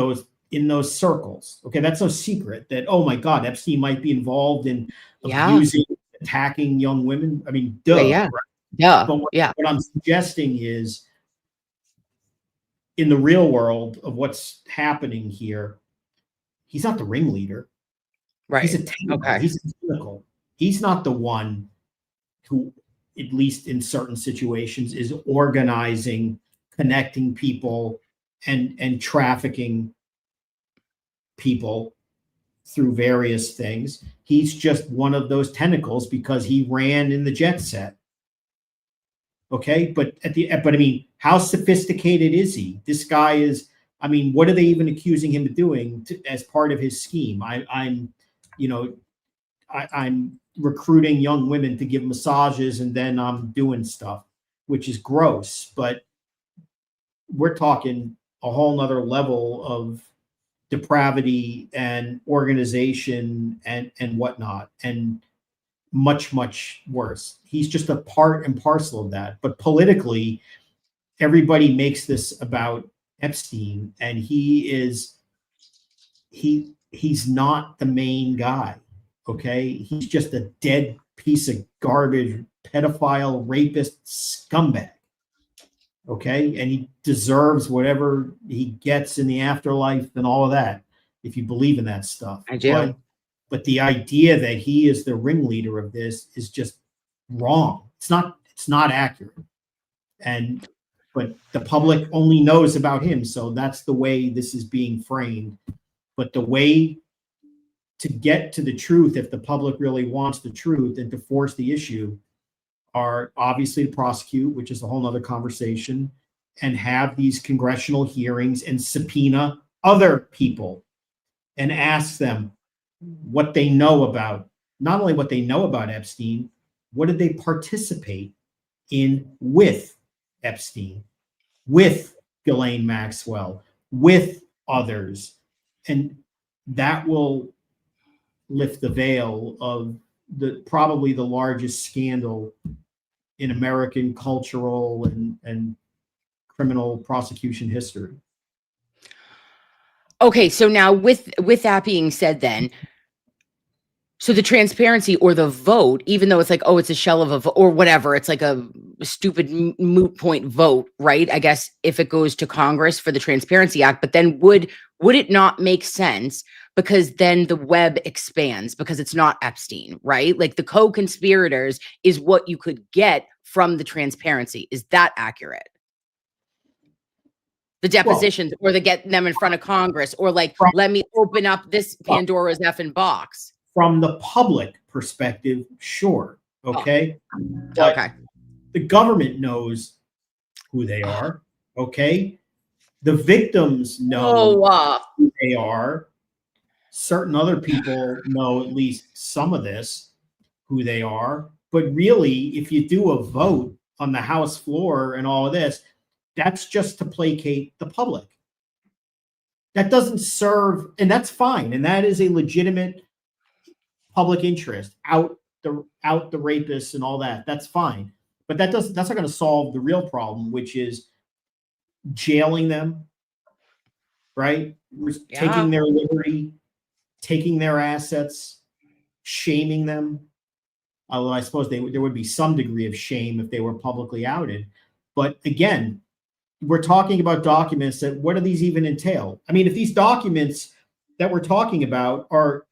in those circles. Okay, that's no secret that, oh my God, Epstein might be involved in abusing, attacking young women. I mean, duh. Yeah. But what I'm suggesting is, in the real world of what's happening here, he's not the ringleader. Right. He's a tangle. He's a vehicle. He's not the one who, at least in certain situations, is organizing, connecting people, and trafficking people through various things. He's just one of those tentacles because he ran in the jet set. Okay, but I mean, how sophisticated is he? This guy is. I mean, what are they even accusing him of doing as part of his scheme? I'm recruiting young women to give massages, and then I'm doing stuff, which is gross. But we're talking a whole nother level of depravity and organization and whatnot, and much, much worse. He's just a part and parcel of that. But politically, everybody makes this about Epstein, and he's not the main guy. Okay, he's just a dead piece of garbage, pedophile, rapist, scumbag. Okay, and he deserves whatever he gets in the afterlife and all of that, if you believe in that stuff. I do. But the idea that he is the ringleader of this is just wrong. It's not accurate. But the public only knows about him, so that's the way this is being framed. But the way to get to the truth, if the public really wants the truth and to force the issue, are obviously to prosecute, which is a whole nother conversation, and have these congressional hearings and subpoena other people and ask them what they know about, not only what they know about Epstein, what did they participate in with Epstein, with Ghislaine Maxwell, with others. And that will lift the veil of probably the largest scandal in American cultural and criminal prosecution history. Okay, so now with that being said, then, so the transparency or the vote, even though it's like, oh, it's a shell of a vote or whatever, it's like a stupid moot point vote, right? I guess if it goes to Congress for the Transparency Act, but then would it not make sense, because then the web expands because it's not Epstein, right? Like the co-conspirators is what you could get from the transparency. Is that accurate? The depositions, or the get them in front of Congress, or like, let me open up this Pandora's effing box. From the public perspective, sure. Okay. Okay. The government knows who they are. Okay. The victims know who they are. Certain other people know at least some of this, who they are. But really, if you do a vote on the House floor and all of this, that's just to placate the public. That doesn't serve, and that's fine. And that is a legitimate public interest, out the rapists and all that. That's fine. But that's not going to solve the real problem, which is jailing them, right? Yeah. Taking their liberty, taking their assets, shaming them. Although I suppose there would be some degree of shame if they were publicly outed. But again, we're talking about documents that, what do these even entail? I mean, if these documents that we're talking about are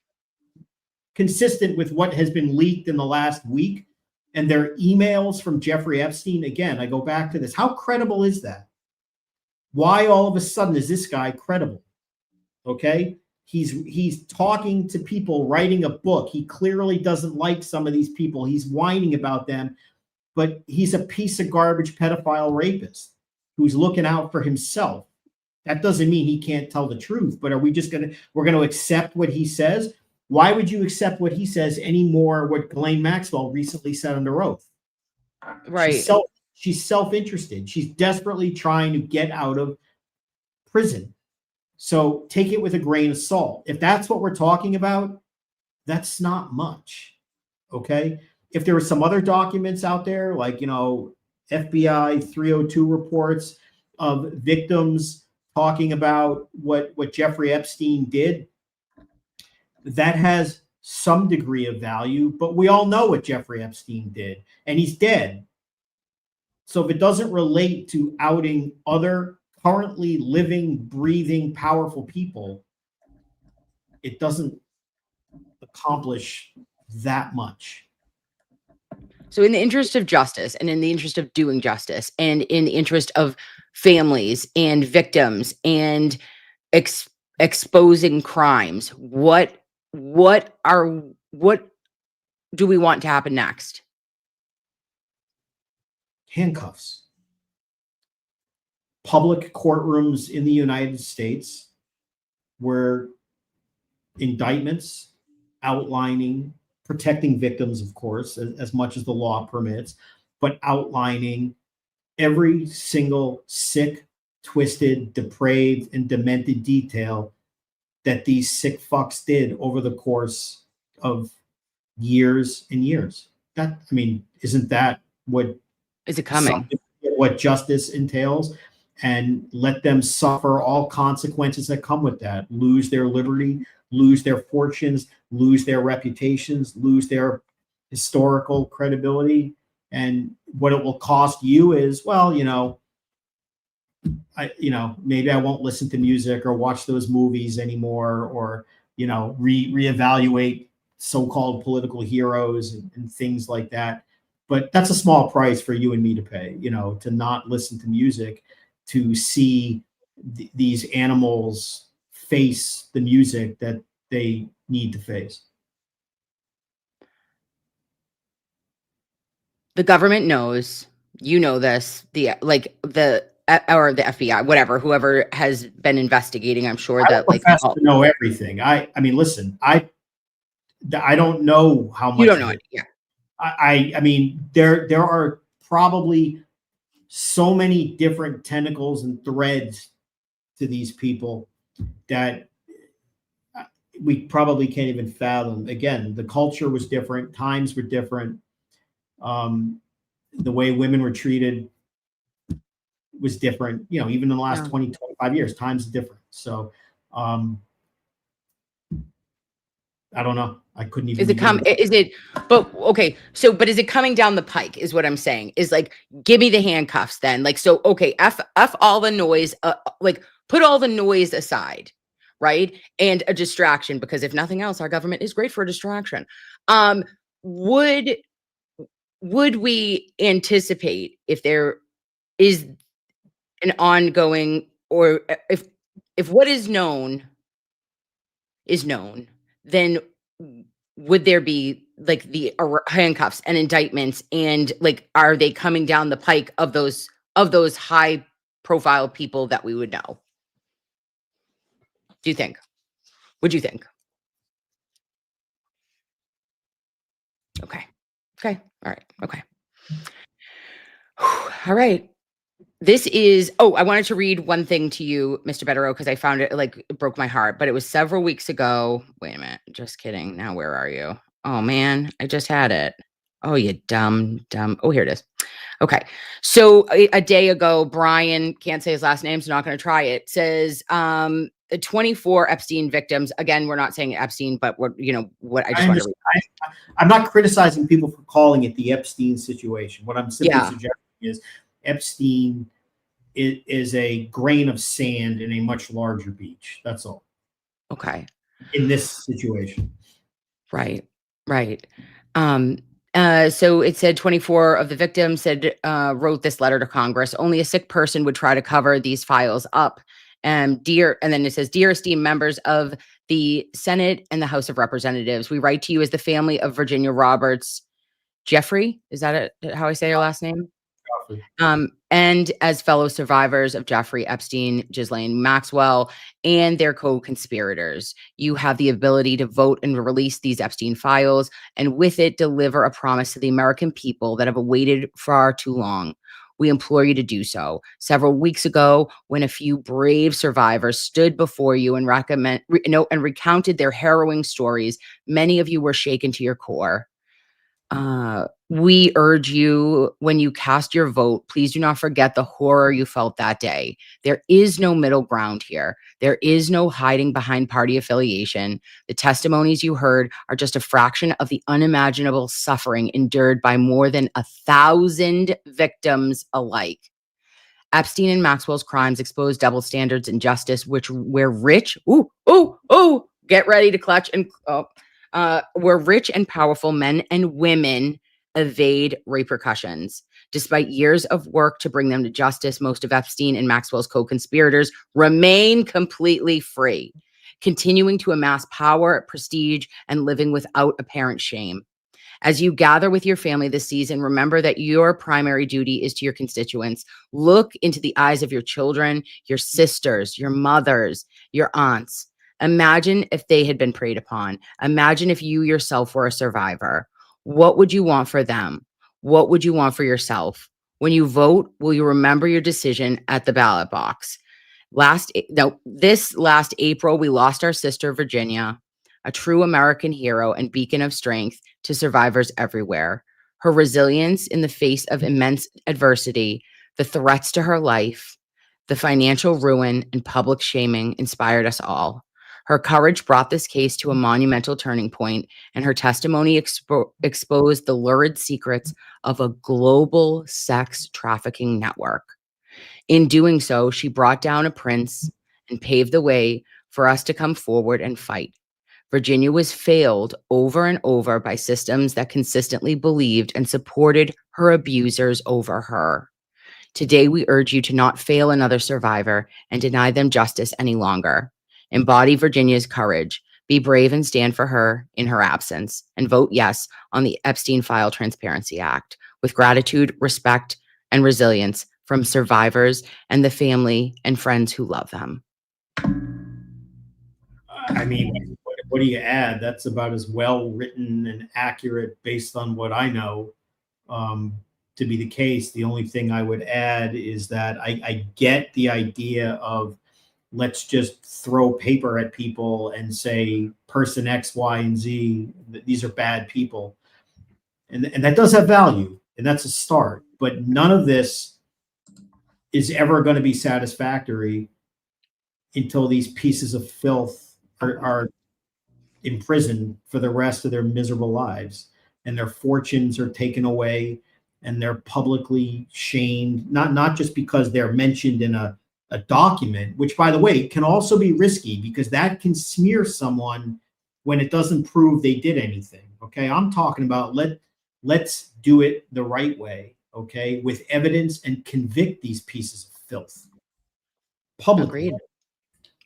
consistent with what has been leaked in the last week, and they're emails from Jeffrey Epstein, again, I go back to this. How credible is that? Why all of a sudden is this guy credible? Okay. He's talking to people, writing a book. He clearly doesn't like some of these people. He's whining about them, but he's a piece of garbage pedophile rapist who's looking out for himself. That doesn't mean he can't tell the truth, but are we just we're going to accept what he says? Why would you accept what he says any more what Ghislaine Maxwell recently said under oath? Right. She's self-interested. She's desperately trying to get out of prison. So take it with a grain of salt. If that's what we're talking about, that's not much. Okay. If there were some other documents out there, like, FBI 302 reports of victims talking about what Jeffrey Epstein did, that has some degree of value, but we all know what Jeffrey Epstein did, and he's dead. So if it doesn't relate to outing other currently living, breathing, powerful people, it doesn't accomplish that much. So in the interest of justice, and in the interest of doing justice, and in the interest of families and victims and exposing crimes, what what do we want to happen next? Handcuffs. Public courtrooms in the United States where indictments outlining, protecting victims, of course, as much as the law permits, but outlining every single sick, twisted, depraved, and demented detail that these sick fucks did over the course of years and years. That, I mean, isn't that what Is it coming? What justice entails? And let them suffer all consequences that come with that. Lose their liberty, lose their fortunes, lose their reputations, lose their historical credibility. And what it will cost you is, well, maybe I won't listen to music or watch those movies anymore, or, reevaluate so-called political heroes and things like that. But that's a small price for you and me to pay, to not listen to music, to see these animals face the music that they need to face. The government knows, this, the FBI, whatever, whoever has been investigating, I'm sure that to know everything. I mean, listen, I don't know how much. You don't know it. Yeah. I mean, there are probably so many different tentacles and threads to these people that we probably can't even fathom. Again, the culture was different, times were different. The way women were treated was different, even in the last 20, 25 years, times are different. So, I don't know. I couldn't even. But is it coming down the pike is what I'm saying, is give me the handcuffs then. F all the noise, put all the noise aside. Right. And a distraction, because if nothing else, our government is great for a distraction. Would we anticipate, if there is an ongoing, or if what is known, then would there be the handcuffs and indictments, and are they coming down the pike of those high profile people that we would know? Do you think? Would you think? Okay. All right. Okay. All right. This is, I wanted to read one thing to you, Mr. Bederow, because I found it it broke my heart, but it was several weeks ago. Wait a minute. Just kidding. Now, where are you? Oh man, I just had it. Oh, you dumb. Oh, here it is. Okay. So a day ago, Brian, can't say his last name, so not going to try it, says, 24 Epstein victims. Again, we're not saying Epstein, but what I just want to read. I'm not criticizing people for calling it the Epstein situation. What I'm simply suggesting is Epstein is a grain of sand in a much larger beach. That's all. Okay. In this situation. Right. So it said 24 of the victims wrote this letter to Congress. Only a sick person would try to cover these files up. And then it says, "Dear esteemed members of the Senate and the House of Representatives, we write to you as the family of Virginia Roberts Jeffrey." Is that how I say your last name? And as fellow survivors of Jeffrey Epstein, Ghislaine Maxwell, and their co-conspirators. You have the ability to vote and release these Epstein files, and with it, deliver a promise to the American people that have awaited far too long. We implore you to do so. Several weeks ago, when a few brave survivors stood before you and recounted their harrowing stories, many of you were shaken to your core. We urge you, when you cast your vote, please do not forget the horror you felt that day. There is no middle ground here. There is no hiding behind party affiliation. The testimonies you heard are just a fraction of the unimaginable suffering endured by more than 1,000 victims alike. Epstein and Maxwell's crimes expose double standards in justice, where rich, get ready to clutch and where rich and powerful men and women evade repercussions. Despite years of work to bring them to justice, most of Epstein and Maxwell's co-conspirators remain completely free. continuing to amass power, prestige, and living without apparent shame. As you gather with your family this season, remember that your primary duty is to your constituents. Look into the eyes of your children, your sisters, your mothers, your aunts. Imagine if they had been preyed upon. Imagine if you yourself were a survivor. What would you want for them? What would you want for yourself? When you vote, will you remember your decision at the ballot box? This last April, we lost our sister, Virginia, a true American hero and beacon of strength to survivors everywhere. Her resilience in the face of immense adversity, the threats to her life, the financial ruin and public shaming inspired us all. Her courage brought this case to a monumental turning point, and her testimony exposed the lurid secrets of a global sex trafficking network. In doing so, she brought down a prince and paved the way for us to come forward and fight. Virginia was failed over and over by systems that consistently believed and supported her abusers over her. Today, we urge you to not fail another survivor and deny them justice any longer. Embody Virginia's courage. Be brave and stand for her in her absence, and vote yes on the Epstein File Transparency Act with gratitude, respect, and resilience from survivors and the family and friends who love them. I mean, what do you add? That's about as well written and accurate based on what I know to be the case. The only thing I would add is that I get the idea of let's just throw paper at people and say person X, Y, and Z, these are bad people. And that does have value, and that's a start. But none of this is ever going to be satisfactory until these pieces of filth are imprisoned for the rest of their miserable lives, and their fortunes are taken away, and they're publicly shamed, not just because they're mentioned in a document, which, by the way, can also be risky because that can smear someone when it doesn't prove they did anything. Okay, I'm talking about let's do it the right way, okay, with evidence, and convict these pieces of filth publicly.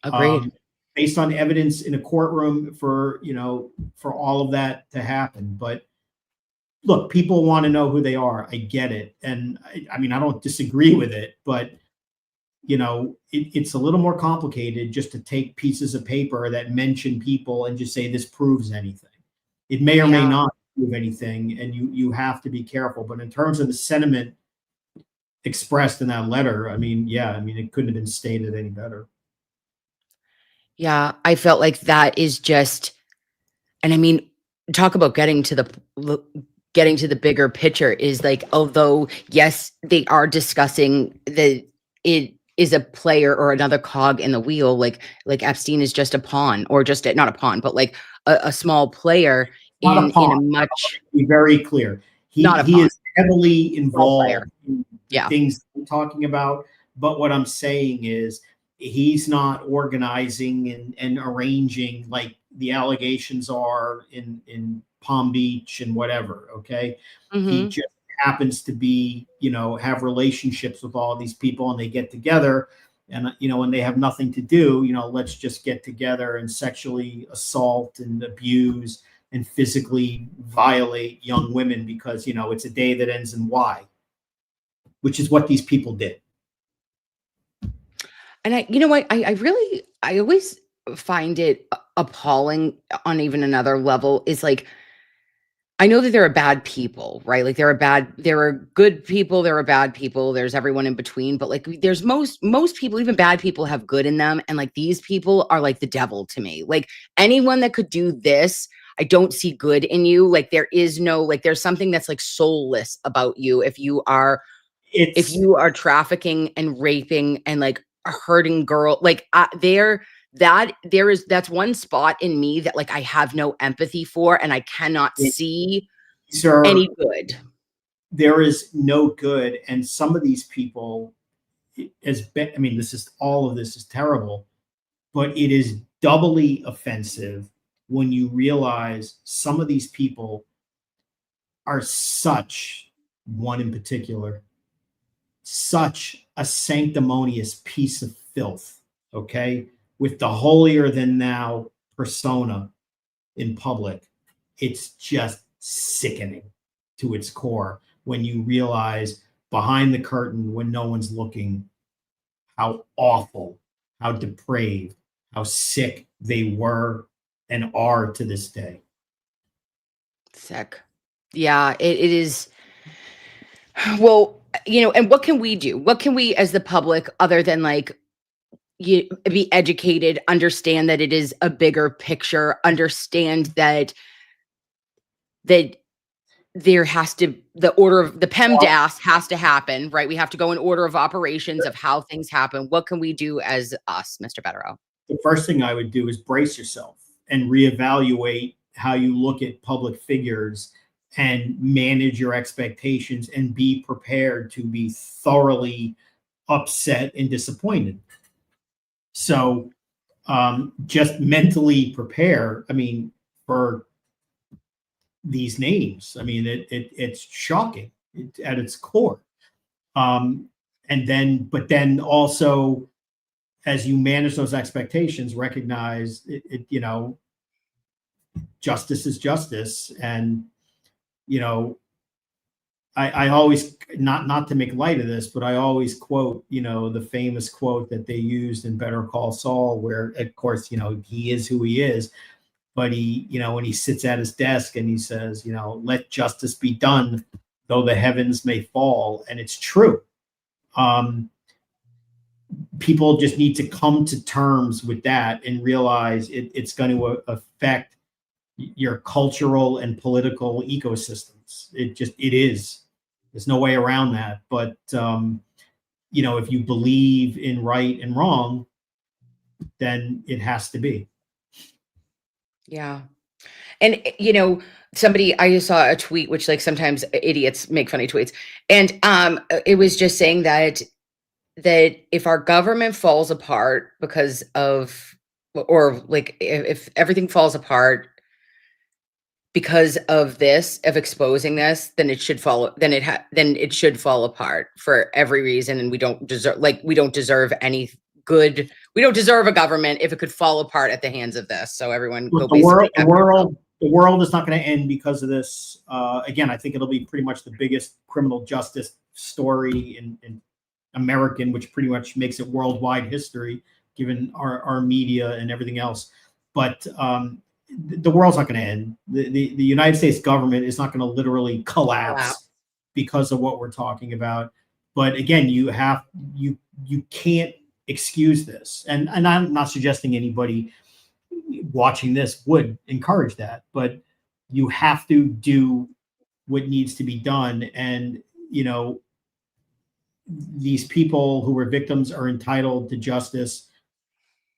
Agreed. Based on evidence in a courtroom for all of that to happen. But look, people want to know who they are. I get it. And I mean, I don't disagree with it, but it's a little more complicated just to take pieces of paper that mention people and just say this proves anything. It may or may not prove anything, and you have to be careful. But in terms of the sentiment expressed in that letter, I mean, it couldn't have been stated any better. Yeah, I felt like that is just, and I mean, talk about getting to the bigger picture is like, although yes, they are discussing that it is a player or another cog in the wheel, like Epstein is just a pawn, or just not a pawn, but like a small player in a much. Be very clear. He is heavily involved in things I'm talking about. But what I'm saying is he's not organizing and arranging like the allegations are in Palm Beach and whatever. Okay. Mm-hmm. He just happens to be, have relationships with all these people, and they get together, and, when they have nothing to do, let's just get together and sexually assault and abuse and physically violate young women because, it's a day that ends in Y, which is what these people did. And I always find it appalling on even another level is like, I know that there are bad people, right? Like there are good people, there are bad people, there's everyone in between, but like there's most people, even bad people, have good in them. And like these people are like the devil to me. Like anyone that could do this, I don't see good in you. Like there is no, like there's something that's like soulless about you if you are trafficking and raping and like hurting girl, like that's one spot in me that like I have no empathy for, and I cannot see any good. There is no good, and some of these people, all of this is terrible, but it is doubly offensive when you realize some of these people are one in particular, such a sanctimonious piece of filth. Okay. with the holier than thou persona in public, it's just sickening to its core when you realize behind the curtain, when no one's looking, how awful, how depraved, how sick they were and are to this day. Sick. Yeah, it is. Well, and what can we do? What can we as the public, other than like be educated, understand that it is a bigger picture, understand that there has to, the order of the PEMDAS has to happen, right? We have to go in order of operations of how things happen. What can we do as us, Mr. Bederow? The first thing I would do is brace yourself and reevaluate how you look at public figures and manage your expectations and be prepared to be thoroughly upset and disappointed. So just mentally prepare, I mean, for these names. I mean, it's shocking at its core. And but then also, as you manage those expectations, recognize justice is justice. And, I always, not to make light of this, but I always quote, the famous quote that they used in Better Call Saul, where of course, he is who he is, but he, when he sits at his desk and he says, let justice be done, though the heavens may fall. And it's true. People just need to come to terms with that and realize it's going to affect your cultural and political ecosystems. It is. There's no way around that. But, if you believe in right and wrong, then it has to be. Yeah. And, somebody, I just saw a tweet, which like sometimes idiots make funny tweets. And it was just saying that if our government falls apart because of, or like if everything falls apart because of this, of exposing this, then it should fall, then it should fall apart for every reason. And we don't deserve any good, we don't deserve a government if it could fall apart at the hands of this. So everyone go the world is not going to end because of this. Again, I think it'll be pretty much the biggest criminal justice story in American, which pretty much makes it worldwide history, given our media and everything else. But the world's not going to end. The United States government is not going to literally collapse because of what we're talking about. But again, you can't excuse this. And I'm not suggesting anybody watching this would encourage that, but you have to do what needs to be done. And, these people who were victims are entitled to justice.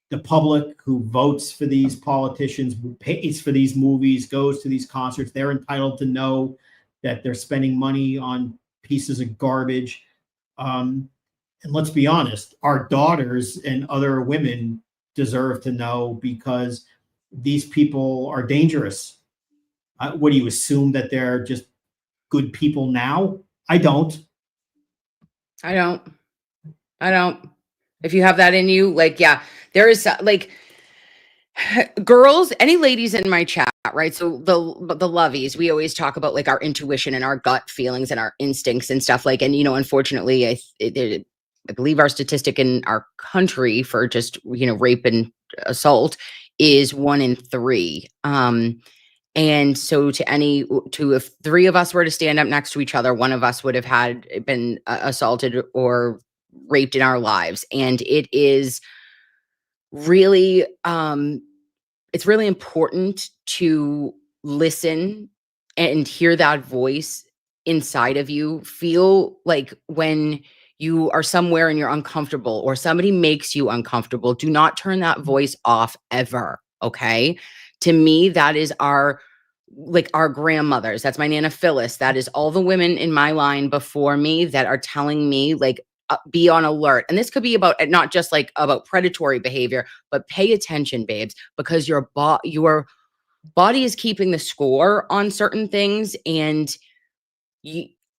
The public who votes for these politicians, who pays for these movies, goes to these concerts, they're entitled to know that they're spending money on pieces of garbage. And let's be honest, our daughters and other women deserve to know, because these people are dangerous. What do you assume, that they're just good people now? I don't. If you have that in you, like, yeah, there is like girls, any ladies in my chat, right? So the lovies, we always talk about like our intuition and our gut feelings and our instincts and stuff like, and unfortunately, I believe our statistic in our country for just rape and assault is 1 in 3. And so if 3 of us were to stand up next to each other, one of us would have been assaulted or raped in our lives. And it is really, it's really important to listen and hear that voice inside of you. Feel like when you are somewhere and you're uncomfortable or somebody makes you uncomfortable, do not turn that voice off ever. Okay. To me, that is our grandmothers. That's my Nana Phyllis. That is all the women in my line before me that are telling me, like, be on alert. And this could be about not just like about predatory behavior, but pay attention, babes, because your body is keeping the score on certain things. And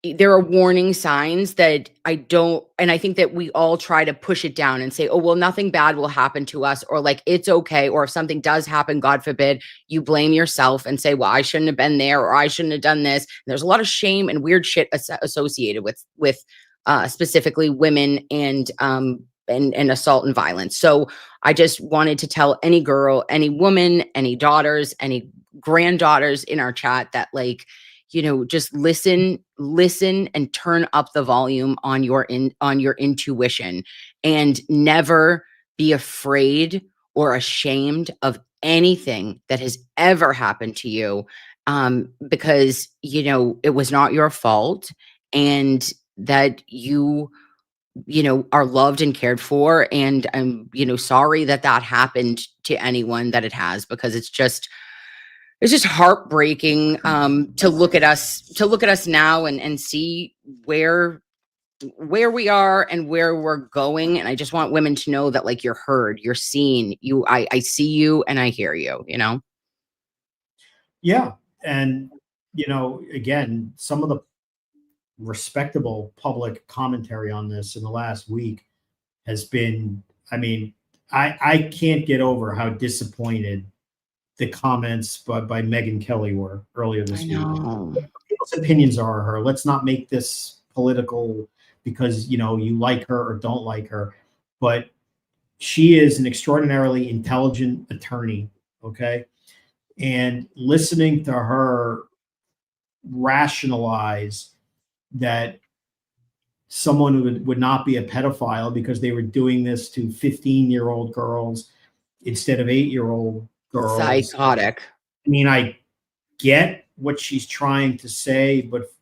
there are warning signs that I don't, and I think that we all try to push it down and say, oh, well, nothing bad will happen to us, or like, it's okay. Or if something does happen, God forbid, you blame yourself and say, well, I shouldn't have been there, or I shouldn't have done this. And there's a lot of shame and weird shit associated with specifically women and assault and violence. So I just wanted to tell any girl, any woman, any daughters, any granddaughters in our chat that, like, just listen and turn up the volume on your intuition, and never be afraid or ashamed of anything that has ever happened to you, because it was not your fault, and that you are loved and cared for. And I'm sorry that happened to anyone that it has, because it's just heartbreaking to look at us now and see where we are and where we're going. And I just want women to know that, like, you're heard, you're seen, I see you and I hear you, Yeah. And, again, some of the respectable public commentary on this in the last week has been, I mean, I can't get over how disappointed the comments by Megyn Kelly were earlier this week. People's opinions are her. Let's not make this political because, you like her or don't like her. But she is an extraordinarily intelligent attorney, okay? And listening to her rationalize that someone would not be a pedophile because they were doing this to 15-year-old girls instead of 8-year-old girls. Psychotic. I mean, I get what she's trying to say, but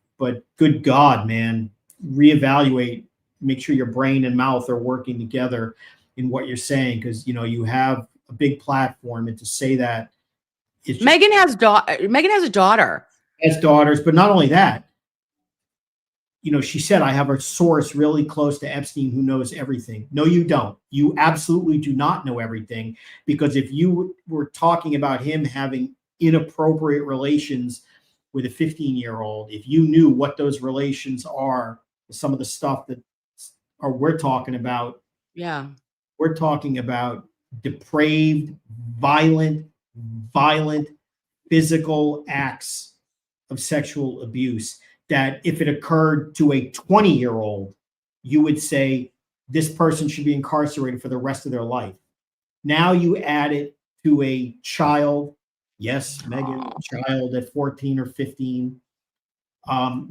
good God, man, reevaluate, make sure your brain and mouth are working together in what you're saying, because you have a big platform, and to say that Megyn has a daughter. Has daughters, but not only that, she said, I have a source really close to Epstein who knows everything. No, you don't. You absolutely do not know everything, because if you were talking about him having inappropriate relations with a 15-year-old, if you knew what those relations are, some of the stuff that we're talking about. Yeah. We're talking about depraved, violent physical acts of sexual abuse that if it occurred to a 20-year-old, you would say this person should be incarcerated for the rest of their life. Now you add it to a child, yes, Megyn, child at 14 or 15,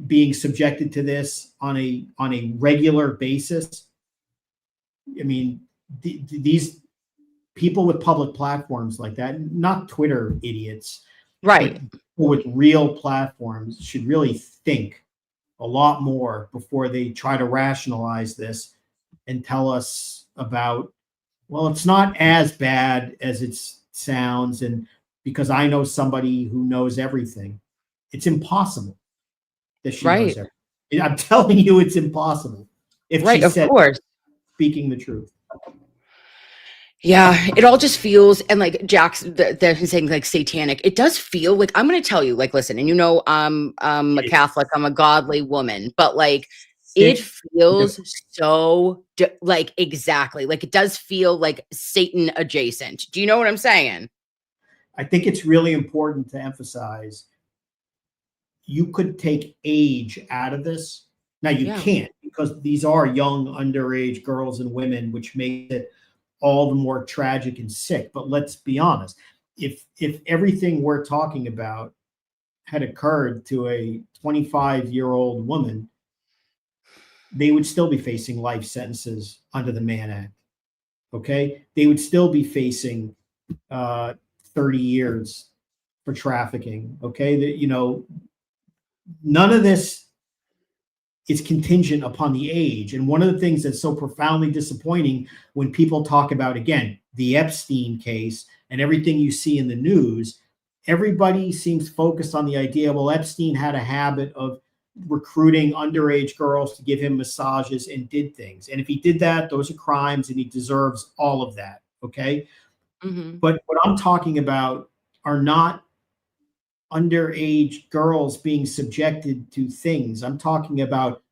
being subjected to this on a regular basis. I mean, these people with public platforms like that, not Twitter idiots, right? With real platforms should really think a lot more before they try to rationalize this and tell us about, well, it's not as bad as it sounds, and because I know somebody who knows everything. It's impossible that she knows everything. I'm telling you, it's impossible. If she said, of course, speaking the truth. Yeah, it all just feels, and like Jack's saying, like, satanic. It does feel like, I'm going to tell you, like, listen, and I'm a Catholic, I'm a godly woman, but like, it feels so like, exactly, like, it does feel like Satan adjacent. Do you know what I'm saying? I think it's really important to emphasize you could take age out of this. Now you can't, because these are young underage girls and women, which makes it all the more tragic and sick. But let's be honest, if everything we're talking about had occurred to a 25-year-old woman, they would still be facing life sentences under the Mann Act. Okay, they would still be facing 30 years for trafficking. Okay, none of this is contingent upon the age. And one of the things that's so profoundly disappointing when people talk about, again, the Epstein case and everything you see in the news, everybody seems focused on the idea, well, Epstein had a habit of recruiting underage girls to give him massages and did things. And if he did that, those are crimes and he deserves all of that. Okay. Mm-hmm. But what I'm talking about are not underage girls being subjected to things. I'm talking about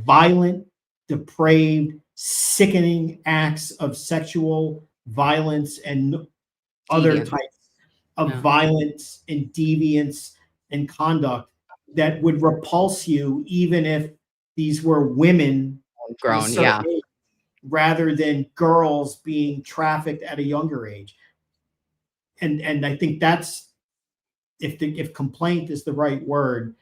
violent, depraved, sickening acts of sexual violence and other Deviant. types of Yeah. violence and deviance and conduct that would repulse you, even if these were women of a Grown, certain yeah. age, rather than girls being trafficked at a younger age. And I think that's, if complaint is the right word,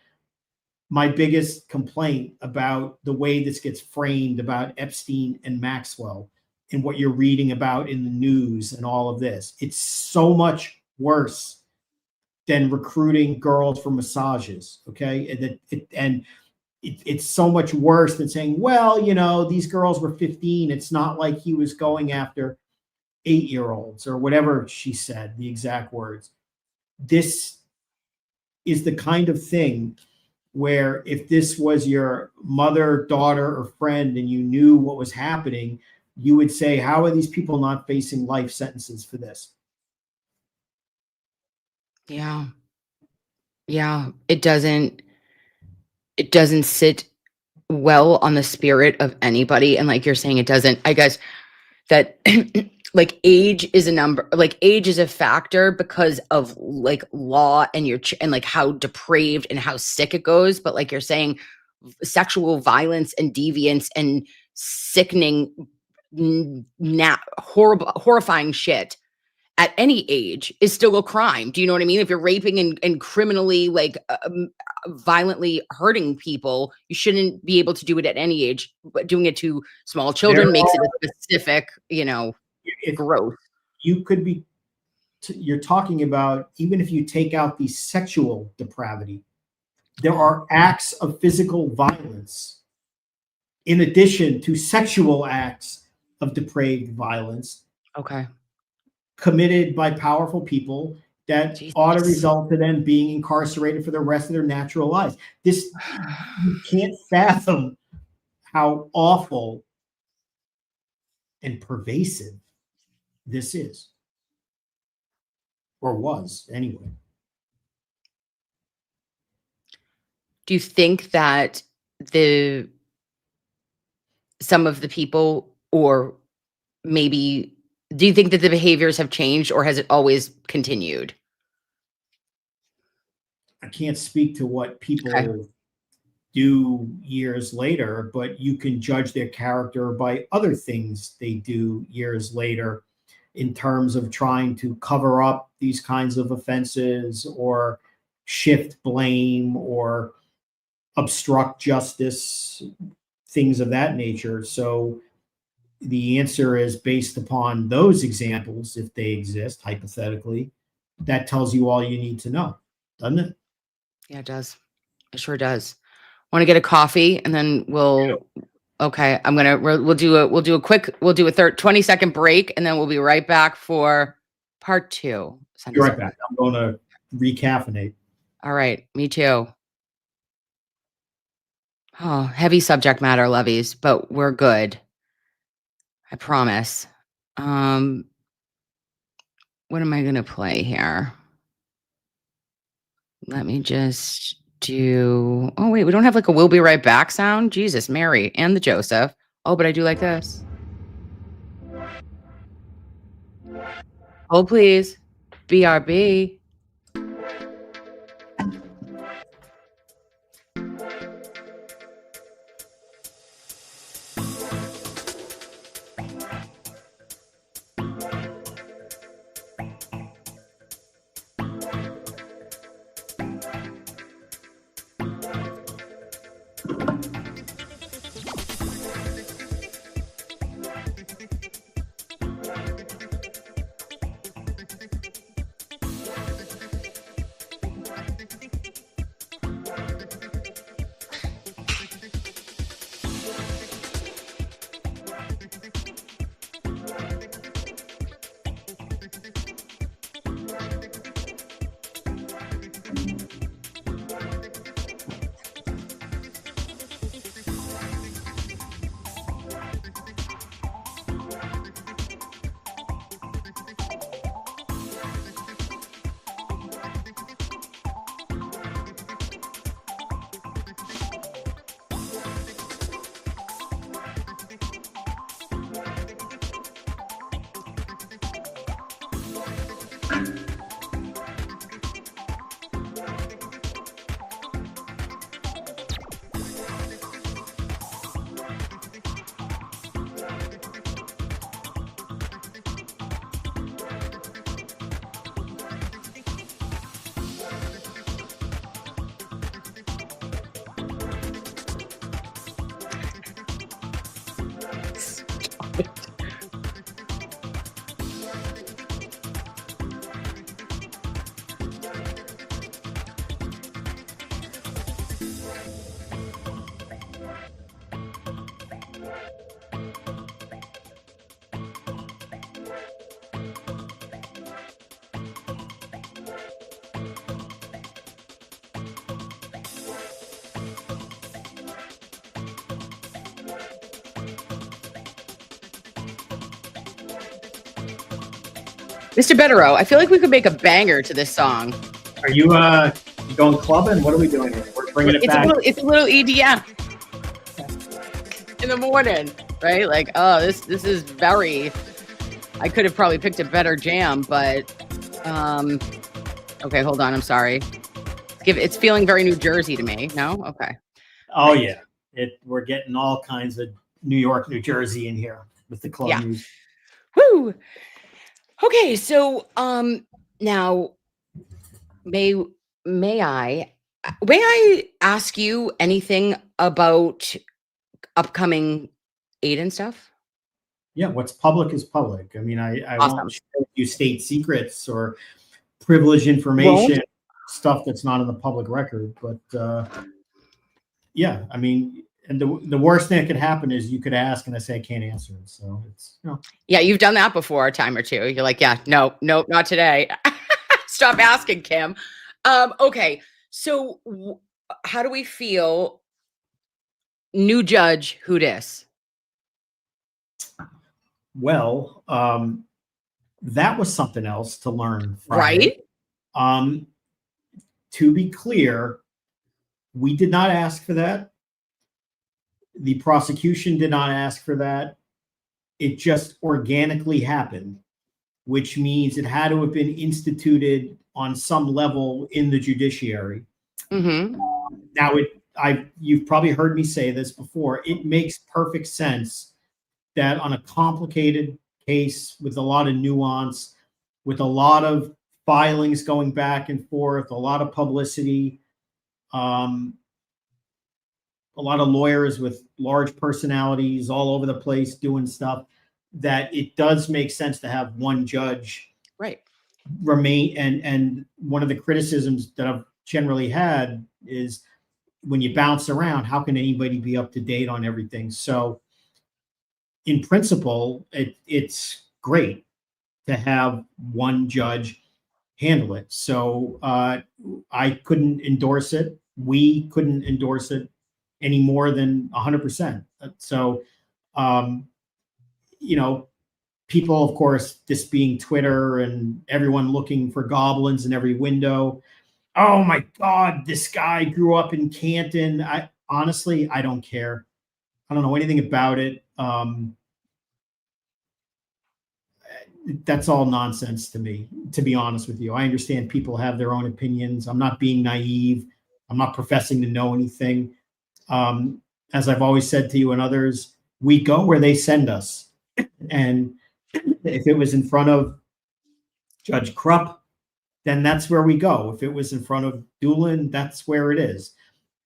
my biggest complaint about the way this gets framed about Epstein and Maxwell and what you're reading about in the news and all of this. It's so much worse than recruiting girls for massages. Okay. It's so much worse than saying, well, these girls were 15. It's not like he was going after 8-year-olds or whatever she said, the exact words. This is the kind of thing where if this was your mother, daughter, or friend and you knew what was happening, you would say, how are these people not facing life sentences for this? Yeah. Yeah. It doesn't sit well on the spirit of anybody. And like you're saying, it doesn't, I guess that like age is a number, like age is a factor because of like law and and like how depraved and how sick it goes. But like you're saying, sexual violence and deviance and sickening, horrifying shit at any age is still a crime. Do you know what I mean? If you're raping and criminally like violently hurting people, you shouldn't be able to do it at any age. But doing it to small children makes it a specific, growth. You could be, you're talking about, even if you take out the sexual depravity, there are acts of physical violence in addition to sexual acts of depraved violence. Okay. Committed by powerful people that ought to result in them being incarcerated for the rest of their natural lives. This, you can't fathom how awful and pervasive this is, or was anyway. Do you think that some of the people, or maybe, do you think that the behaviors have changed, or has it always continued? I can't speak to what people do years later, but you can judge their character by other things they do years later in terms of trying to cover up these kinds of offenses or shift blame or obstruct justice, things of that nature. So the answer is based upon those examples, if they exist, hypothetically. That tells you all you need to know, doesn't it? Yeah, it does. It sure does. Want to get a coffee, and then we'll. Okay, we'll do a 20-second break, and then we'll be right back for part 2. Be right back. I'm going to recaffeinate. All right, me too. Oh, heavy subject matter, lovies, but we're good. I promise. What am I going to play here? Let me just do. Oh, wait, we don't have like a "we'll be right back" sound. Jesus, Mary, and the Joseph. Oh, but I do like this. Oh, please. BRB. Mr. Bederow, I feel like we could make a banger to this song. Are you going clubbing? What are we doing here? We're bringing it back. It's a little EDM in the morning, right? Like, oh, this is very. I could have probably picked a better jam, but okay, hold on. I'm sorry. It's feeling very New Jersey to me. No, okay. Oh yeah, we're getting all kinds of New York, New Jersey in here with the club music. Woo. Okay, so now may I ask you anything about upcoming aid and stuff? Yeah, what's public is public. I mean, I Awesome. won't show you state secrets or privileged information, stuff that's not in the public record. But yeah, I mean, and the worst thing that could happen is you could ask and I say I can't answer it. So it's Yeah, you've done that before a time or two. You're like, yeah, nope, not today. Stop asking, Kim. Okay, so how do we feel? New judge, who dis? Well, that was something else to learn Friday. Right? To be clear, we did not ask for that. The prosecution did not ask for that. It just organically happened, which means it had to have been instituted on some level in the judiciary. Mm-hmm. Now, you've probably heard me say this before. It makes perfect sense that on a complicated case with a lot of nuance, with a lot of filings going back and forth, a lot of publicity, a lot of lawyers with large personalities all over the place doing stuff, that it does make sense to have one judge remain. And one of the criticisms that I've generally had is when you bounce around, how can anybody be up to date on everything? So in principle, it's great to have one judge handle it. So I couldn't endorse it. We couldn't endorse it any more than 100%. So, people, of course, this being Twitter and everyone looking for goblins in every window. Oh my God, this guy grew up in Canton. I don't care. I don't know anything about it. That's all nonsense to me, to be honest with you. I understand people have their own opinions. I'm not being naive. I'm not professing to know anything. As I've always said to you and others, we go where they send us. And if it was in front of Judge Krupp, then that's where we go. If it was in front of Doolin, that's where it is.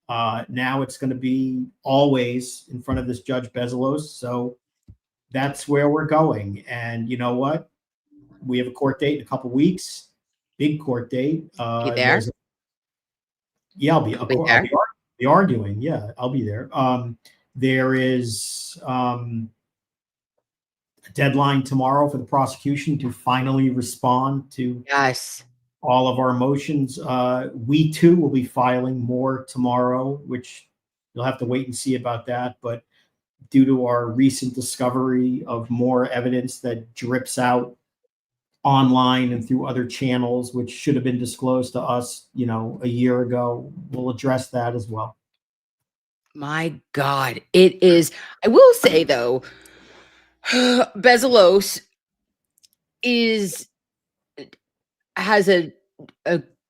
Now it's going to be always in front of this Judge Bezos. So that's where we're going. And you know what? We have a court date in a couple weeks, big court date. You there? I'll be arguing. Yeah, I'll be there. There is a deadline tomorrow for the prosecution to finally respond to all of our motions. We too will be filing more tomorrow, which you'll have to wait and see about that. But due to our recent discovery of more evidence that drips out online and through other channels, which should have been disclosed to us, a year ago, we'll address that as well. My God, it is. I will say though, Bezos has a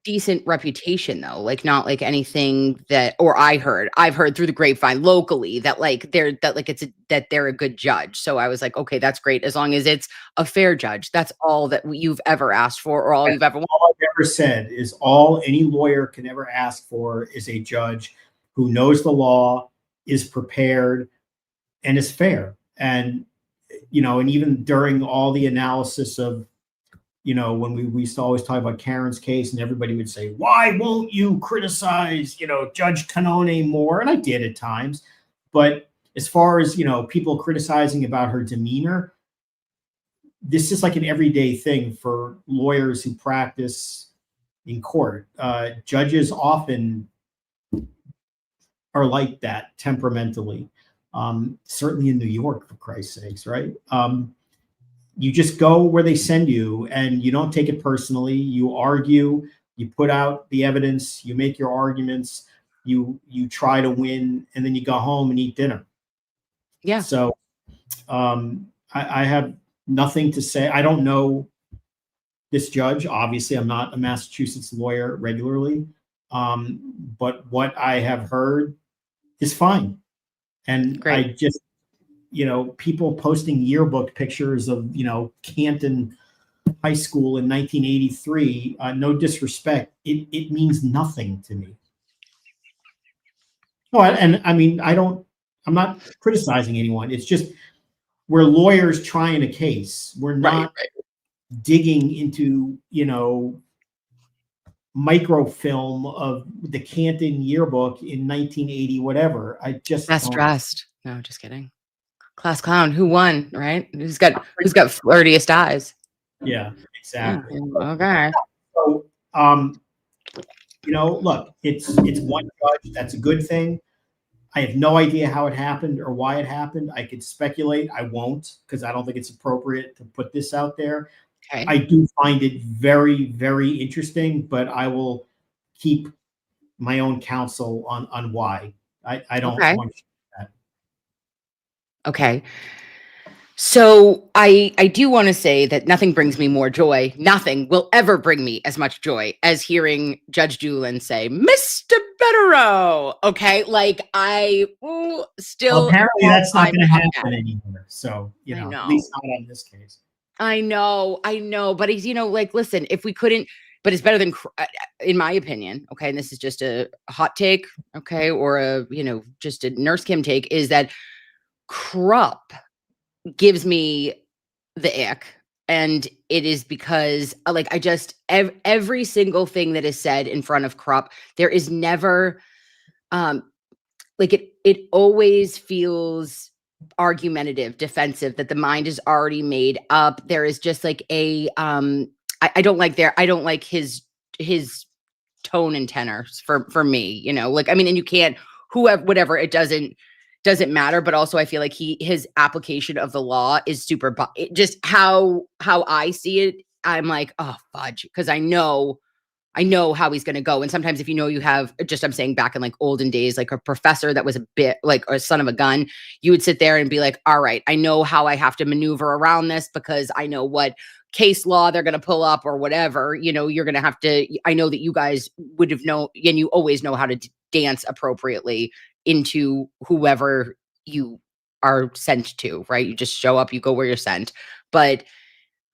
decent reputation though, like not like anything I've heard through the grapevine locally that they're a good judge. So I was like, okay, that's great. As long as it's a fair judge, that's all that you've ever asked for or all you've ever wanted. All I've ever said is all any lawyer can ever ask for is a judge who knows the law, is prepared, and is fair. And, and even during all the analysis of, when we used to always talk about Karen's case and everybody would say, why won't you criticize, Judge Canone more? And I did at times. But as far as, people criticizing about her demeanor, this is like an everyday thing for lawyers who practice in court. Judges often are like that temperamentally, certainly in New York, for Christ's sakes, right? you just go where they send you, and you don't take it personally. You argue, you put out the evidence, you make your arguments, you try to win, and then you go home and eat dinner. Yeah. So I have nothing to say. I don't know this judge. Obviously, I'm not a Massachusetts lawyer regularly, but what I have heard is fine. And Great. I just, people posting yearbook pictures of, Canton High School in 1983. No disrespect, it means nothing to me. Oh, and I mean, I'm not criticizing anyone. It's just we're lawyers trying a case. We're not digging into, microfilm of the Canton yearbook in 1980, whatever. I just Best don't. dressed. No, just kidding. Class clown. Who won? Right? Who's got flirtiest eyes? Yeah, exactly. Okay. So, look, it's one judge. That's a good thing. I have no idea how it happened or why it happened. I could speculate. I won't, because I don't think it's appropriate to put this out there. Okay. I do find it very, very interesting, but I will keep my own counsel on why. I don't want to that. Okay. So I do want to say that nothing brings me more joy. Nothing will ever bring me as much joy as hearing Judge Doolin say, "Mr. Bederow." Okay, like still. Well, apparently that's not going to happen anymore. So at least not on this case. I know, but he's listen, if we couldn't, but it's better than, in my opinion. Okay, and this is just a hot take. Okay, or a just a Nurse Kim take, is that Krupp gives me the ick, and it is because I just every single thing that is said in front of Krupp, there is never it always feels argumentative, defensive, that the mind is already made up. There is just I don't like his tone and tenor for me, I mean, and you can't, whoever, whatever, it doesn't matter. But also I feel like his application of the law is super, just how I see it. I'm like, oh fudge, because I know how he's going to go. And sometimes if you have I'm saying back in olden days, a professor that was a bit a son of a gun, you would sit there and be like, all right, I know how I have to maneuver around this, because I know what case law they're going to pull up or whatever. You're going to have to, I know that you guys would have known, and you always know how to dance appropriately into whoever you are sent to, right? You just show up, you go where you're sent. But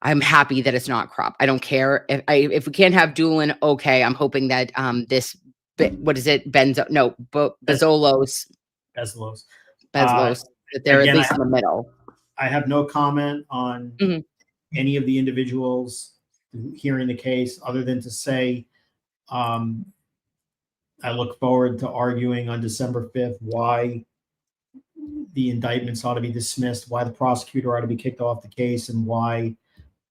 I'm happy that it's not Krupp. I don't care if we can't have Doolin. Okay, I'm hoping that this what is it? Bezos. That they're again, at least in the middle. I have no comment on any of the individuals hearing the case, other than to say, I look forward to arguing on December 5th why the indictments ought to be dismissed, why the prosecutor ought to be kicked off the case, and why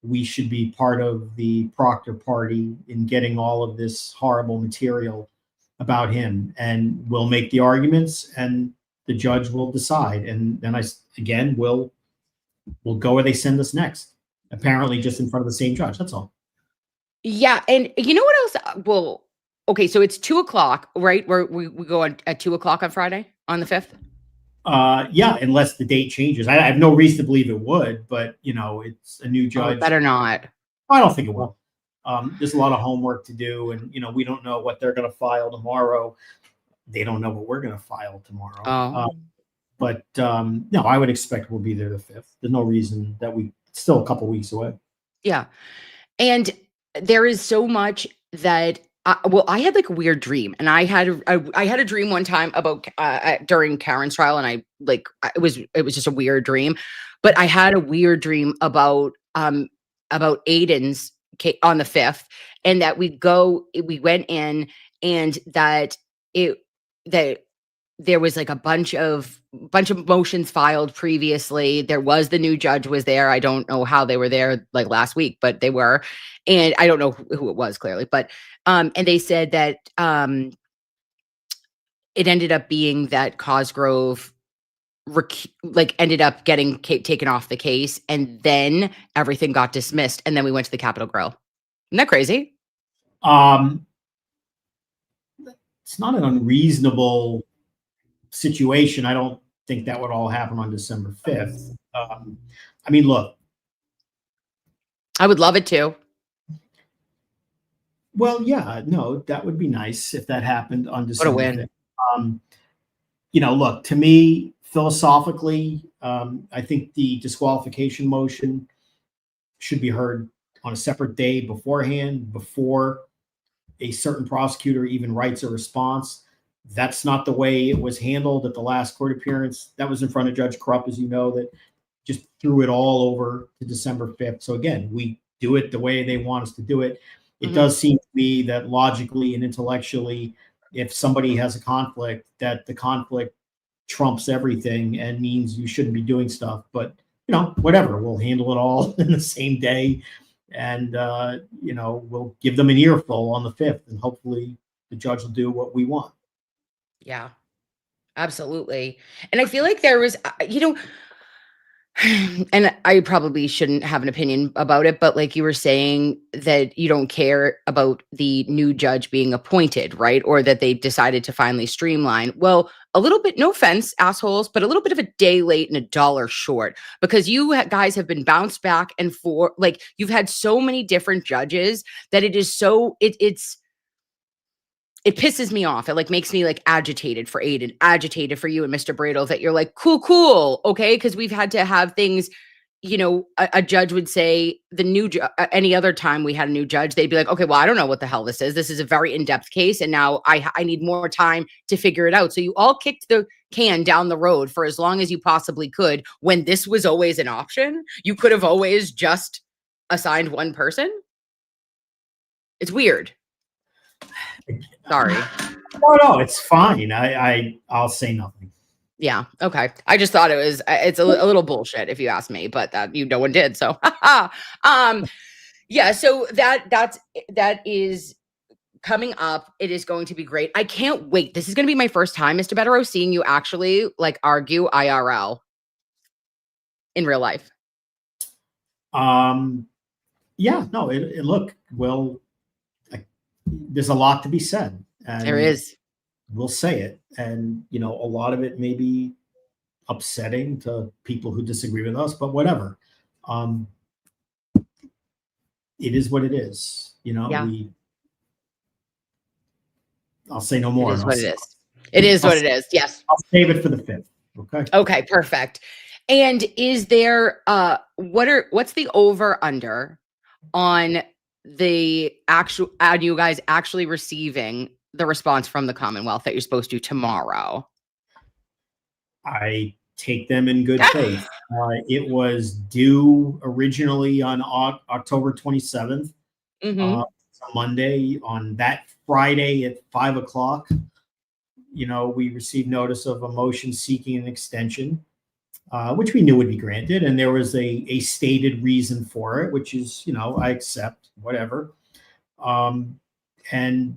we should be part of the Proctor party in getting all of this horrible material about him. And we'll make the arguments, and the judge will decide. And then we'll go where they send us next. Apparently just in front of the same judge. That's all. Yeah. And you know what else? Well, okay. So it's 2:00, right? Where we go at 2:00 on Friday on the 5th. Yeah, unless the date changes. I have no reason to believe it would, but it's a new judge. Better not. I don't think it will. There's a lot of homework to do, and we don't know what they're going to file tomorrow. They don't know what we're going to file tomorrow. But no, I would expect we'll be there the 5th. There's no reason that still a couple weeks away. Yeah, and there is so much that. I had a weird dream, and I had a dream one time about during Karen's trial, and it was just a weird dream, but I had a weird dream about Aiden's on the 5th, and that we went in, and that there was a bunch of motions filed previously. There was the new judge was there. I don't know how they were there last week, but they were, and I don't know who it was clearly, but and they said that it ended up being that Cosgrove ended up getting taken off the case, and then everything got dismissed, and then we went to the Capitol Grill. Isn't that crazy? It's not an unreasonable situation. I don't think that would all happen on December 5th. I mean, look. I would love it too. Well, yeah, no, that would be nice if that happened on December What a win. 5th. Look, to me, philosophically, I think the disqualification motion should be heard on a separate day beforehand, before a certain prosecutor even writes a response. That's not the way it was handled at the last court appearance. That was in front of Judge Krupp, as you know, that just threw it all over to December 5th. So again, we do it the way they want us to do it. It does seem to me that logically and intellectually, if somebody has a conflict, that the conflict trumps everything and means you shouldn't be doing stuff. But, whatever, we'll handle it all in the same day. And, we'll give them an earful on the 5th, and hopefully the judge will do what we want. Yeah, absolutely. And I feel like there was, and I probably shouldn't have an opinion about it, but like you were saying that you don't care about the new judge being appointed, right? Or that they decided to finally streamline. Well, a little bit, no offense, assholes, but a little bit of a day late and a dollar short, because you guys have been bounced back and forth. Like, you've had so many different judges that it is so, it pisses me off. It makes me agitated for Aiden, agitated for you and Mr. Bredel, that you're like, cool. Okay. Cause we've had to have things, a judge would say any other time we had a new judge, they'd be like, okay, well, I don't know what the hell this is. This is a very in-depth case. And now I need more time to figure it out. So you all kicked the can down the road for as long as you possibly could, when this was always an option. You could have always just assigned one person. It's weird. Sorry. No, it's fine. I'll say nothing. Yeah. Okay. I just thought it's a little bullshit, if you ask me, but that no one did. So, yeah. So that is coming up. It is going to be great. I can't wait. This is going to be my first time, Mr. Bederow, seeing you actually argue IRL in real life. Yeah. No. Look. Well, there's a lot to be said. And there is. We'll say it. And, a lot of it may be upsetting to people who disagree with us, but whatever. It is what it is. Yeah. I'll say no more. It is what it is. It is what it is. Yes. I'll save it for the 5th. Okay. Okay. Perfect. And is there, what's the over under on the actual, you guys actually receiving the response from the Commonwealth that you're supposed to tomorrow? I take them in good faith. It was due originally on October 27th, Monday. On that Friday at 5:00, we received notice of a motion seeking an extension, which we knew would be granted. And there was a stated reason for it, which is, I accept, whatever. And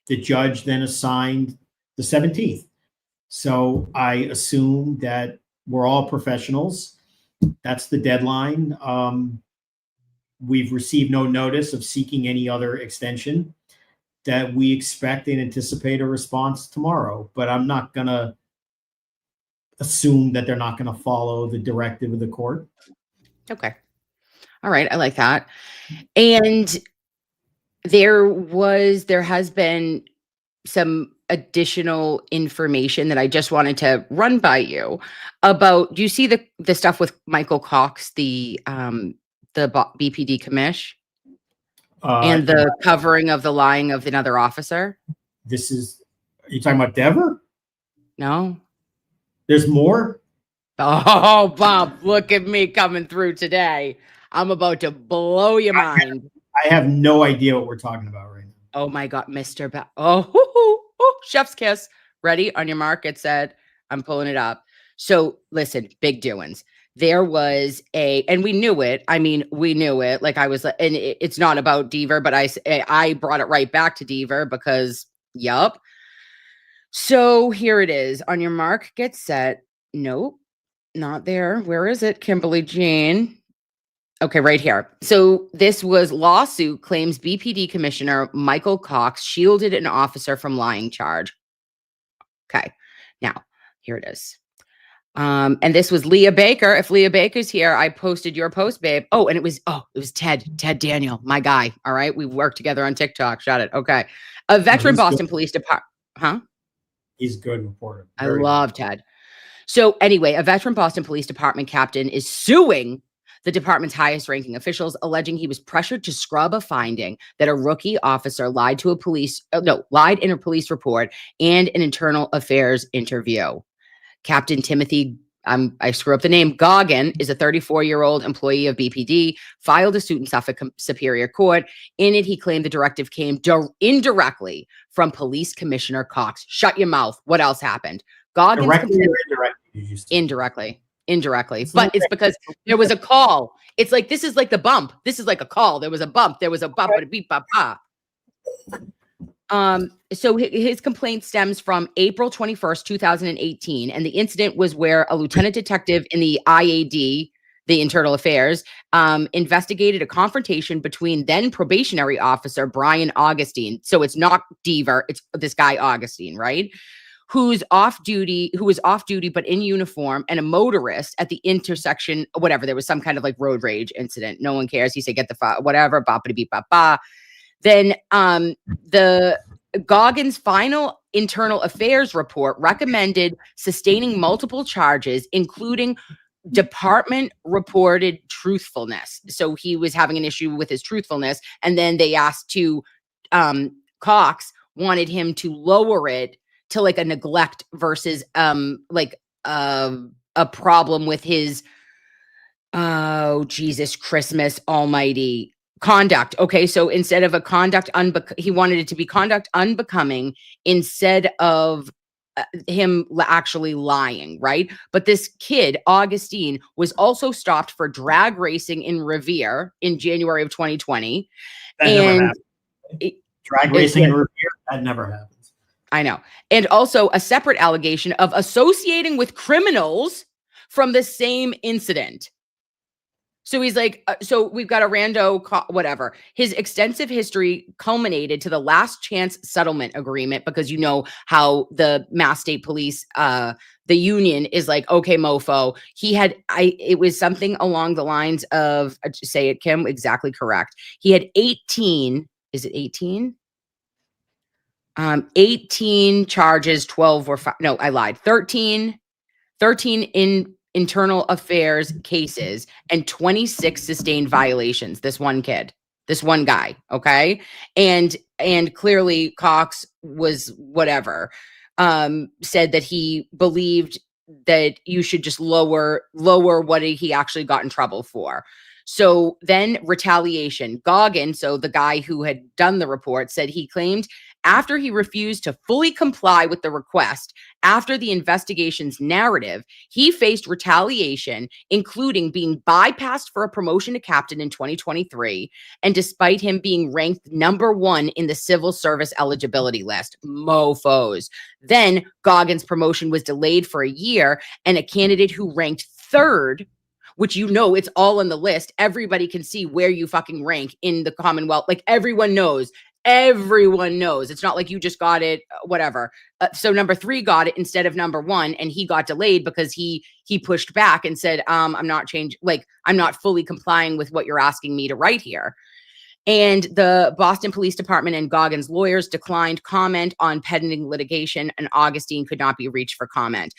the judge then assigned the 17th. So I assume that we're all professionals. That's the deadline. We've received no notice of seeking any other extension, that we expect and anticipate a response tomorrow. But I'm not going to assume that they're not going to follow the directive of the court. Okay. All right. I like that. And there has been some additional information that I just wanted to run by you about. Do you see the stuff with Michael Cox, the BPD commish, and the covering of the lying of another officer? Are you talking about Dever? No. There's more? Oh, Bob, look at me coming through today. I'm about to blow your mind. I have no idea what we're talking about right now. Oh my God, Mr. Chef's kiss. Ready? On your mark, get set. I'm pulling it up. So listen, big doings. There was and we knew it. I mean, we knew it. And it's not about Deaver, but I brought it right back to Deaver because, yup. So here it is. On your mark, get set. Nope. Not there. Where is it? Kimberly Jean. Okay, right here. So this was lawsuit claims BPD Commissioner Michael Cox shielded an officer from lying charge. Okay, now here it is. And this was Leah Baker. If Leah Baker's here, I posted your post, babe. Oh, and it was Ted Daniel, my guy. All right, we worked together on TikTok. Shot it. Okay, a veteran Boston Police Department. Huh? He's a good reporter. I love Ted. So anyway, a veteran Boston Police Department captain is suing the department's highest ranking officials, alleging he was pressured to scrub a finding that a rookie officer lied in a police report and an internal affairs interview. Captain Timothy, I screw up the name, Goggin, is a 34-year-old employee of BPD, filed a suit in Suffolk Superior Court. In it, he claimed the directive came indirectly from Police Commissioner Cox. Shut your mouth. What else happened? Goggins directly or indirectly? Indirectly. But it's because there was a call. It's like, this is like the bump. This is like a call. There was a bump. There was a bump, but a beep, bop, bop. So his complaint stems from April 21st, 2018. And the incident was where a lieutenant detective in the IAD, the Internal Affairs, investigated a confrontation between then probationary officer Brian Augustine. So it's not Deaver, it's this guy Augustine, right? Who was off duty, but in uniform, and a motorist at the intersection, whatever. There was some kind of like road rage incident. No one cares. He said, get the whatever, boppity beep bop ba. Then the Goggins' final internal affairs report recommended sustaining multiple charges, including department reported truthfulness. So he was having an issue with his truthfulness. And then they asked to, Cox wanted him to lower it to like a neglect versus like a problem with his, oh, Jesus, Christmas almighty, conduct. Okay, so instead of a conduct he wanted it to be conduct unbecoming instead of him actually lying, right? But this kid, Augustine, was also stopped for drag racing in Revere in January of 2020. That never happened. Drag racing in Revere? That never happens. I know. And also a separate allegation of associating with criminals from the same incident. So he's like, so we've got a rando, whatever. His extensive history culminated to the last chance settlement agreement, because you know how the Mass State Police, the union is like, okay, mofo. It was something along the lines of, say it, Kim, exactly correct. He had 18, is it 18? 18 charges, 12 were, no, I lied. 13 in internal affairs cases and 26 sustained violations. This one guy. Okay. And clearly Cox was whatever, said that he believed that you should just lower what he actually got in trouble for. So then retaliation. Goggin, so the guy who had done the report, said he claimed after he refused to fully comply with the request after the investigation's narrative, he faced retaliation, including being bypassed for a promotion to captain in 2023. And despite him being ranked #1 in the civil service eligibility list, mofos. Then Goggins' promotion was delayed for a year, and a candidate who ranked 3rd, which, you know, it's all on the list. Everybody can see where you fucking rank in the Commonwealth. Like, everyone knows. It's not like you just got it, whatever. So number 3 got it instead of number 1, and he got delayed because he pushed back and said, I'm not fully complying with what you're asking me to write here. And the Boston Police Department and Goggins' lawyers declined comment on pending litigation, and Augustine could not be reached for comment.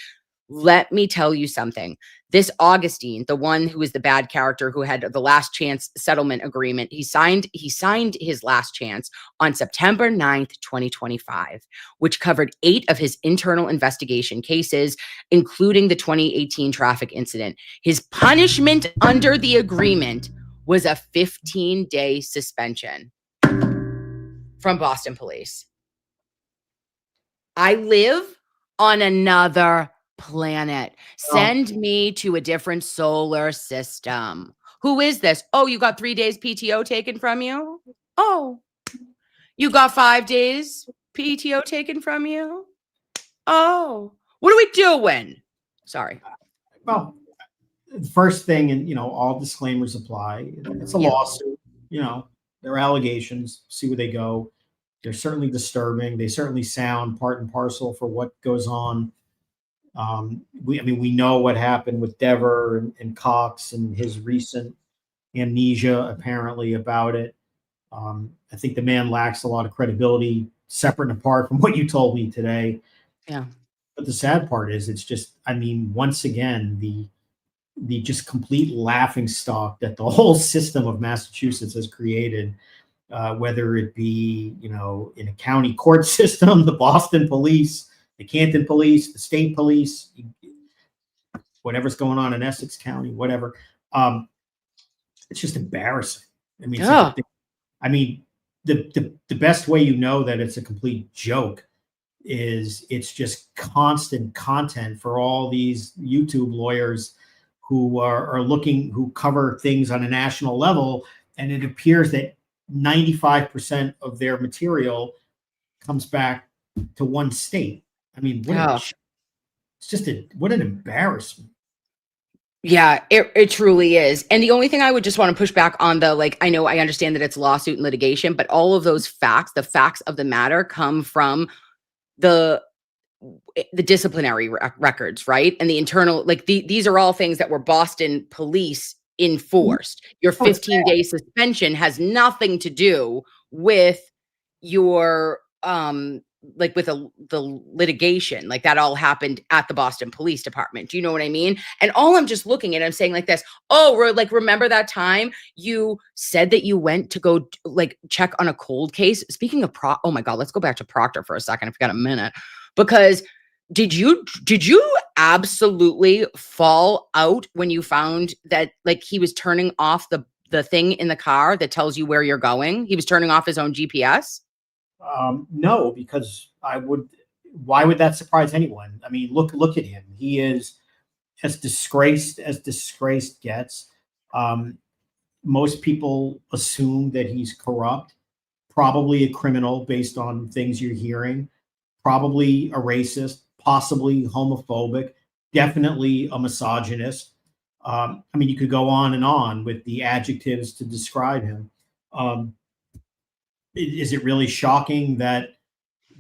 Let me tell you something. This Augustine, the one who is the bad character who had the last chance settlement agreement, he signed his last chance on September 9th, 2025, which covered 8 of his internal investigation cases, including the 2018 traffic incident. His punishment under the agreement was a 15-day suspension from Boston Police. I live on another planet. Send me to a different solar system. Who is this? Oh, you got 3 days PTO taken from you? Oh, you got 5 days PTO taken from you? Oh, what are we doing? Sorry. Well, the first thing, and all disclaimers apply. It's a lawsuit. They're allegations. See where they go. They're certainly disturbing. They certainly sound part and parcel for what goes on. We know what happened with Dever and Cox and his recent amnesia apparently about it. I think the man lacks a lot of credibility, separate and apart from what you told me today. Yeah. But the sad part is, it's just, once again, the just complete laughing stock that the whole system of Massachusetts has created, whether it be, in a county court system, the Boston police, the Canton police, the state police, whatever's going on in Essex County, whatever. It's just embarrassing. The best way that it's a complete joke is it's just constant content for all these YouTube lawyers who who cover things on a national level, and it appears that 95% of their material comes back to one state. It's just what an embarrassment. Yeah, it truly is. And the only thing I would just want to push back on I understand that it's lawsuit and litigation, but all of those facts, the facts of the matter, come from the disciplinary records, right? And the internal, these are all things that were Boston police enforced. Your 15-day suspension has nothing to do with your the litigation. That all happened at the Boston Police Department. Do you know what I mean? And all I'm just looking at, I'm saying like this, remember that time you said that you went to go check on a cold case? Speaking of oh my God, let's go back to Proctor for a second if we got a minute, because did you absolutely fall out when you found that he was turning off the thing in the car that tells you where you're going? He was turning off his own GPS? No, because why would that surprise anyone? Look at him. He is as disgraced gets. Most people assume that he's corrupt, probably a criminal based on things you're hearing, probably a racist, possibly homophobic, definitely a misogynist. You could go on and on with the adjectives to describe him. Is it really shocking that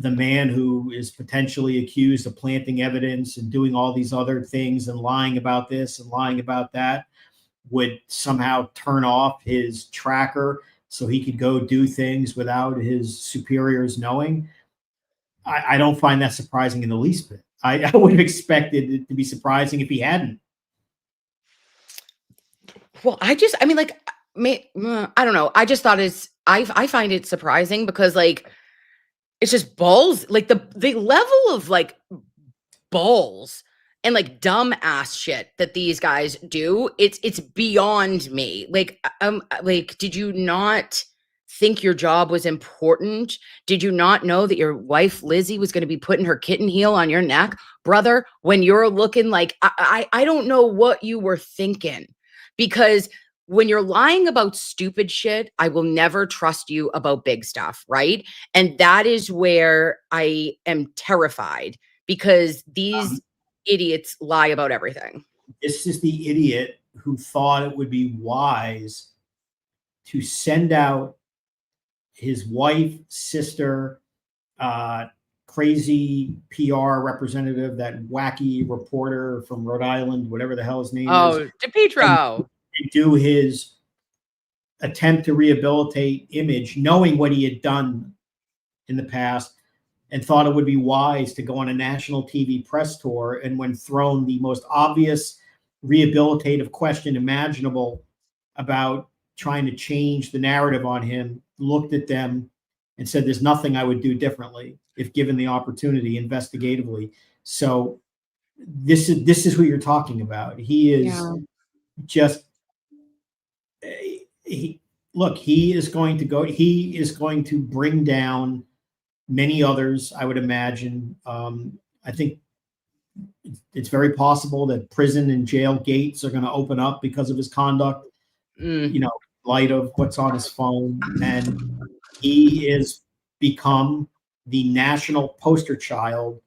the man who is potentially accused of planting evidence and doing all these other things and lying about this and lying about that would somehow turn off his tracker so he could go do things without his superiors knowing? I don't find that surprising in the least bit. I would have expected it to be surprising if he hadn't. Well, I don't know. I just thought I find it surprising because it's just balls, the level of balls and dumb ass shit that these guys do. It's beyond me. Did you not think your job was important? Did you not know that your wife Lizzie was going to be putting her kitten heel on your neck, brother? When you're looking I don't know what you were thinking, because when you're lying about stupid shit, I will never trust you about big stuff, right? And that is where I am terrified, because these idiots lie about everything. This is the idiot who thought it would be wise to send out his wife, sister, crazy PR representative, that wacky reporter from Rhode Island, whatever the hell his name is. Oh, DePietro. And do his attempt to rehabilitate image, knowing what he had done in the past, and thought it would be wise to go on a national TV press tour. And when thrown the most obvious rehabilitative question imaginable about trying to change the narrative on him, looked at them and said, there's nothing I would do differently if given the opportunity investigatively. So this is who you're talking about. He is just, he is going to bring down many others, I would imagine. I think it's very possible that prison and jail gates are going to open up because of his conduct, light of what's on his phone. And he is become the national poster child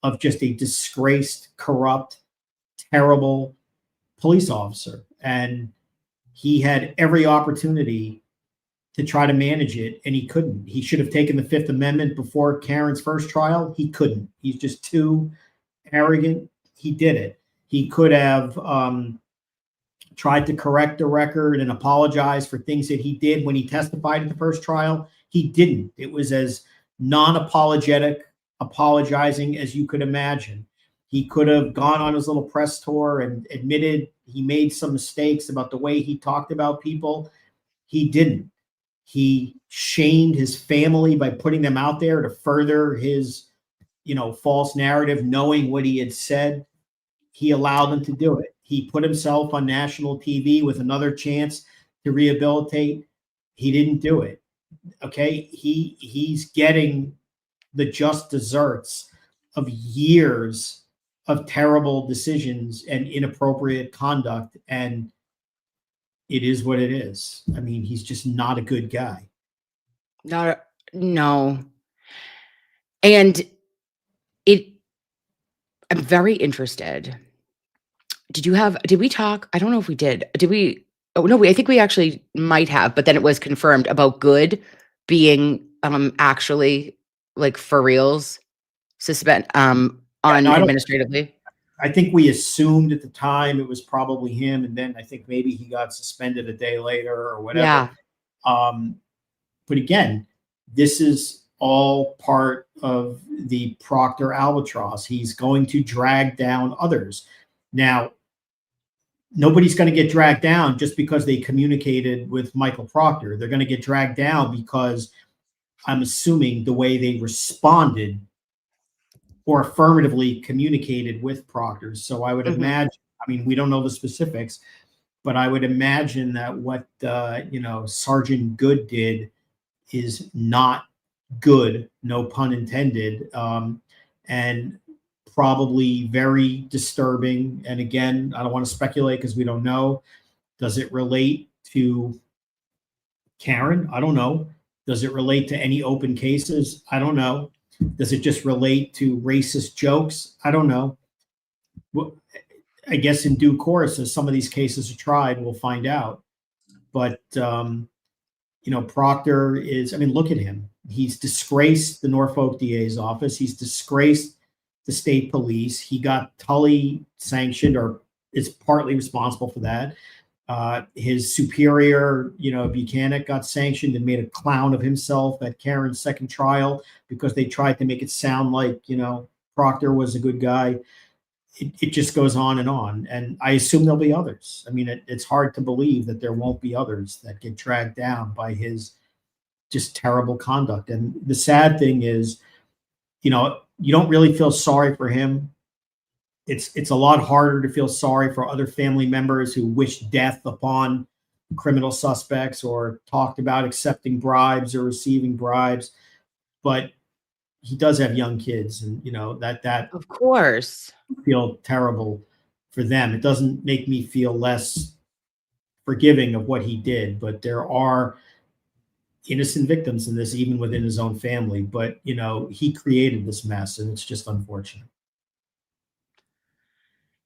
of just a disgraced, corrupt, terrible, police officer, and he had every opportunity to try to manage it, and he couldn't. He should have taken the Fifth Amendment before Karen's first trial. He couldn't. He's just too arrogant. He did it. He could have tried to correct the record and apologize for things that he did when he testified at the first trial. He didn't. It was as non-apologetic apologizing as you could imagine. He could have gone on his little press tour and admitted he made some mistakes about the way he talked about people. He didn't. He shamed his family by putting them out there to further his, false narrative, knowing what he had said. He allowed them to do it. He put himself on national TV with another chance to rehabilitate. He didn't do it. Okay. He's getting the just desserts of years of terrible decisions and inappropriate conduct. And it is what it is. I mean, he's just not a good guy. No. And I'm very interested. Did we talk? I don't know if we did. Did we? Oh, no, I think we actually might have, but then it was confirmed about Good being actually like for reals administratively. I think we assumed at the time it was probably him, and then I think maybe he got suspended a day later or whatever. Yeah. But again, this is all part of the Proctor albatross. He's going to drag down others. Now, nobody's going to get dragged down just because they communicated with Michael Proctor. They're going to get dragged down because I'm assuming the way they responded or affirmatively communicated with Proctor. So I would imagine, I mean, we don't know the specifics, but I would imagine that what, Sergeant Good did is not good, no pun intended, and probably very disturbing. And again, I don't want to speculate because we don't know. Does it relate to Karen? I don't know. Does it relate to any open cases? I don't know. Does it just relate to racist jokes? I don't know. Well, I guess in due course, as some of these cases are tried, we'll find out. But, Proctor is, look at him. He's disgraced the Norfolk DA's office. He's disgraced the state police. He got Tully sanctioned, or is partly responsible for that. His superior, Buchanan, got sanctioned and made a clown of himself at Karen's second trial because they tried to make it sound like, Proctor was a good guy. It just goes on. And I assume there'll be others. I mean, it's hard to believe that there won't be others that get dragged down by his just terrible conduct. And the sad thing is, you don't really feel sorry for him. It's a lot harder to feel sorry for other family members who wish death upon criminal suspects or talked about accepting bribes or receiving bribes. But he does have young kids, and that of course feel terrible for them. It doesn't make me feel less forgiving of what he did, but there are innocent victims in this, even within his own family. But he created this mess, and it's just unfortunate.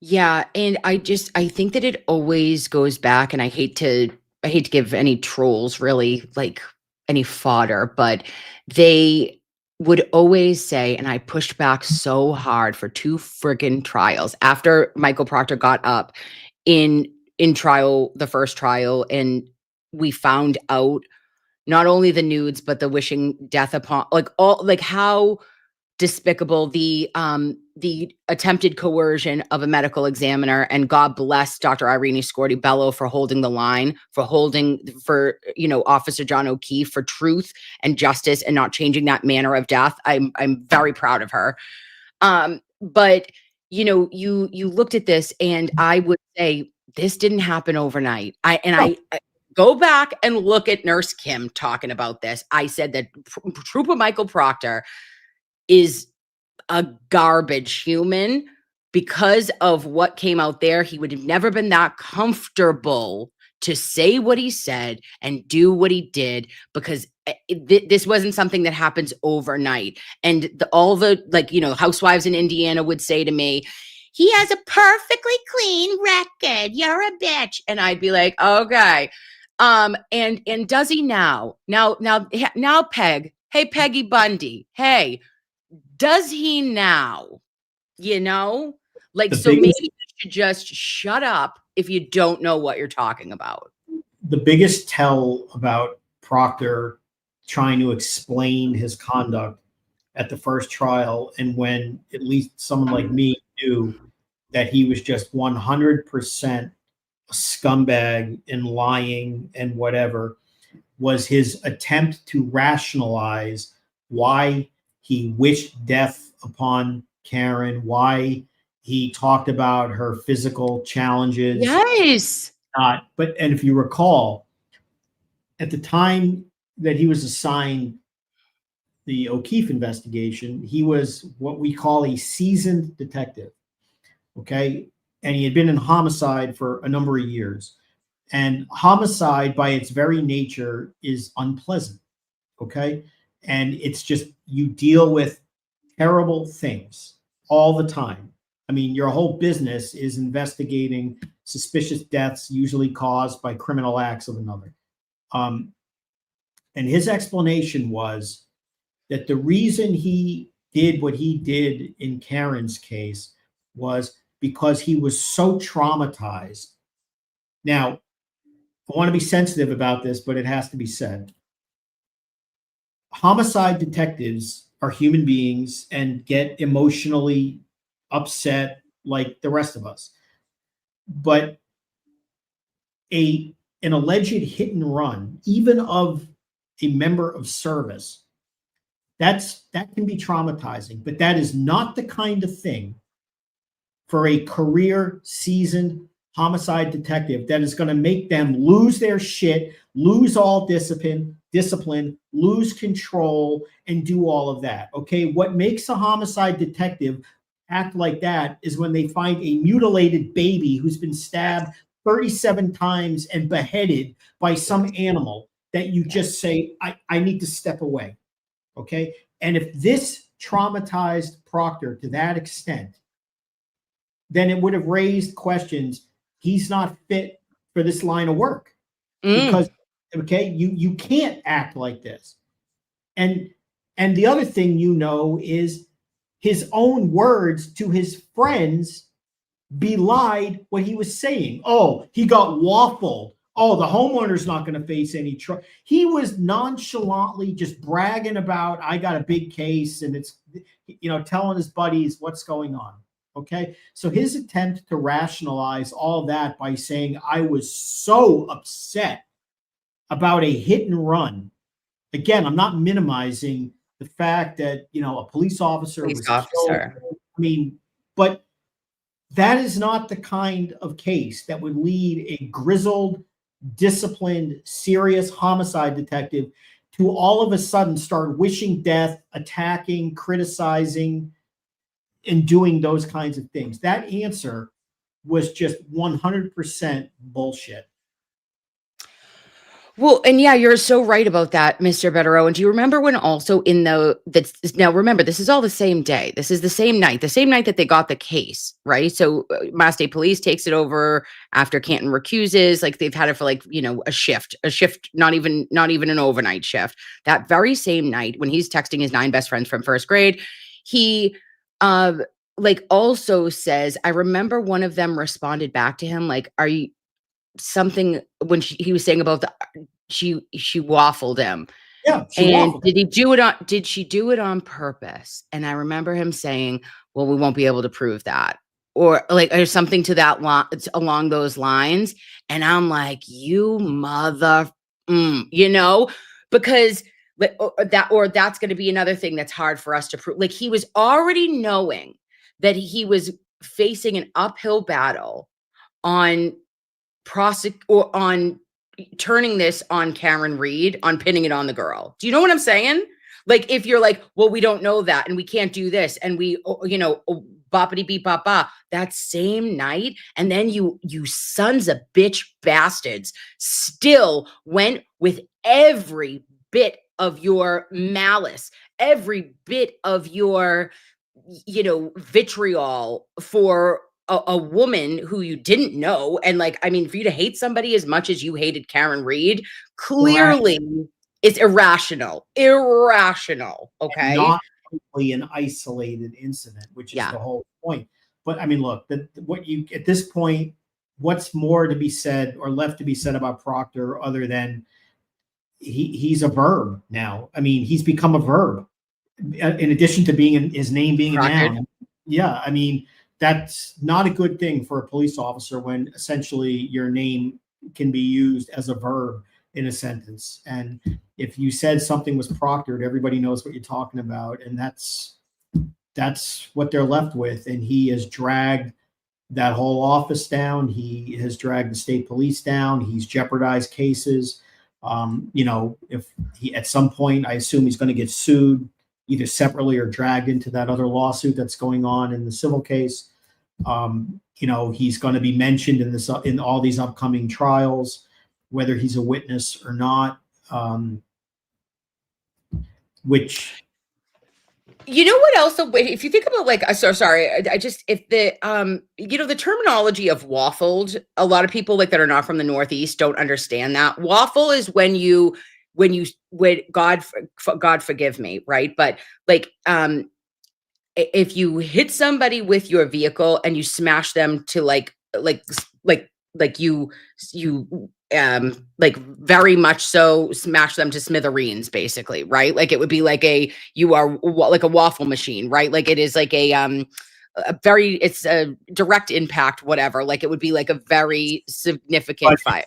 Yeah, and I think that it always goes back, and I hate to give any trolls really like any fodder, but they would always say, and I pushed back so hard for 2 friggin' trials after Michael Proctor got up in trial, the first trial, and we found out not only the nudes but the wishing death upon, how despicable the attempted coercion of a medical examiner. And God bless Dr. Irene Scorti-Bello for holding the line, for Officer John O'Keefe for truth and justice and not changing that manner of death. I'm very proud of her. But you looked at this, and I would say this didn't happen overnight. I go back and look at Nurse Kim talking about this. I said that Trooper Michael Proctor is a garbage human. Because of what came out there, he would have never been that comfortable to say what he said and do what he did, because this wasn't something that happens overnight. And all the housewives in Indiana would say to me, he has a perfectly clean record. You're a bitch. And I'd be like, okay. And does he now, Peg, hey, Peggy Bundy, hey, does he now, like, so maybe you should just shut up if you don't know what you're talking about. The biggest tell about Proctor trying to explain his conduct at the first trial, and when at least someone like me knew that he was just 100% a scumbag and lying and whatever, was his attempt to rationalize why he wished death upon Karen, why he talked about her physical challenges. Yes. And if you recall, at the time that he was assigned the O'Keefe investigation, he was what we call a seasoned detective. Okay. And he had been in homicide for a number of years. And homicide, by its very nature, is unpleasant. Okay. And it's just, you deal with terrible things all the time. I mean, your whole business is investigating suspicious deaths, usually caused by criminal acts of another. And his explanation was that the reason he did what he did in Karen's case was because he was so traumatized. Now, I want to be sensitive about this, but it has to be said. Homicide detectives are human beings and get emotionally upset like the rest of us. But an alleged hit and run, even of a member of service, that can be traumatizing, but that is not the kind of thing for a career seasoned homicide detective that is going to make them lose their shit, lose all discipline, lose control, and do all of that. Okay. What makes a homicide detective act like that is when they find a mutilated baby who's been stabbed 37 times and beheaded by some animal, that you just say, I need to step away. Okay. And if this traumatized Proctor to that extent, then it would have raised questions. He's not fit for this line of work because, okay, you can't act like this. And the other thing, is his own words to his friends belied what he was saying. Oh, he got waffled. Oh, the homeowner's not going to face any trouble. He was nonchalantly just bragging about, I got a big case, and it's, telling his buddies what's going on. Okay. So his attempt to rationalize all that by saying, I was so upset about a hit and run. Again, I'm not minimizing the fact that, a police officer was killed. I mean, but that is not the kind of case that would lead a grizzled, disciplined, serious homicide detective to all of a sudden start wishing death, attacking, criticizing, and doing those kinds of things. That answer was just 100% bullshit. Well, and yeah, you're so right about that, Mr. Bederow. And do you remember when also now remember, this is all the same day. This is the same night that they got the case, right? So Mass State Police takes it over after Canton recuses. Like, they've had it for a shift, not even an overnight shift. That very same night when he's texting his 9 best friends from first grade, he also says, I remember one of them responded back to him, like, are you something when he was saying about she waffled him. Yeah. And did she do it on purpose? And I remember him saying, well, we won't be able to prove that, or something to that along those lines. And I'm like, you mother, because that's going to be another thing that's hard for us to prove. Like, he was already knowing that he was facing an uphill battle on turning this on Karen Reed, on pinning it on the girl. Do you know what I'm saying? Like, if you're like, well, we don't know that, and we can't do this, and we, boppity beep bop ba, that same night, and then you sons of bitch bastards still went with every bit of your malice, every bit of your vitriol for a woman who you didn't know. And like, I mean, for you to hate somebody as much as you hated Karen Reed, clearly is irrational. Irrational. Okay. Not only an isolated incident, which is the whole point. But I mean, look, at this point, what's more to be said or left to be said about Proctor other than he's a verb now? I mean, he's become a verb in addition to being his name being a noun. Yeah, I mean, that's not a good thing for a police officer when essentially your name can be used as a verb in a sentence. And if you said something was proctored, everybody knows what you're talking about, and that's what they're left with. And he has dragged that whole office down. He has dragged the state police down. He's jeopardized cases. If he at some point, I assume he's going to get sued either separately or dragged into that other lawsuit that's going on in the civil case. He's going to be mentioned in all these upcoming trials, whether he's a witness or not. Which, what else? If you think about the terminology of waffled, a lot of people that are not from the Northeast don't understand that. Waffle is when God forgive me, right? But if you hit somebody with your vehicle and you smash them to very much so smash them to smithereens, basically, right? Like it would be like you are like a waffle machine, right? Like it is like it's a direct impact, whatever. Like it would be like a very significant fight.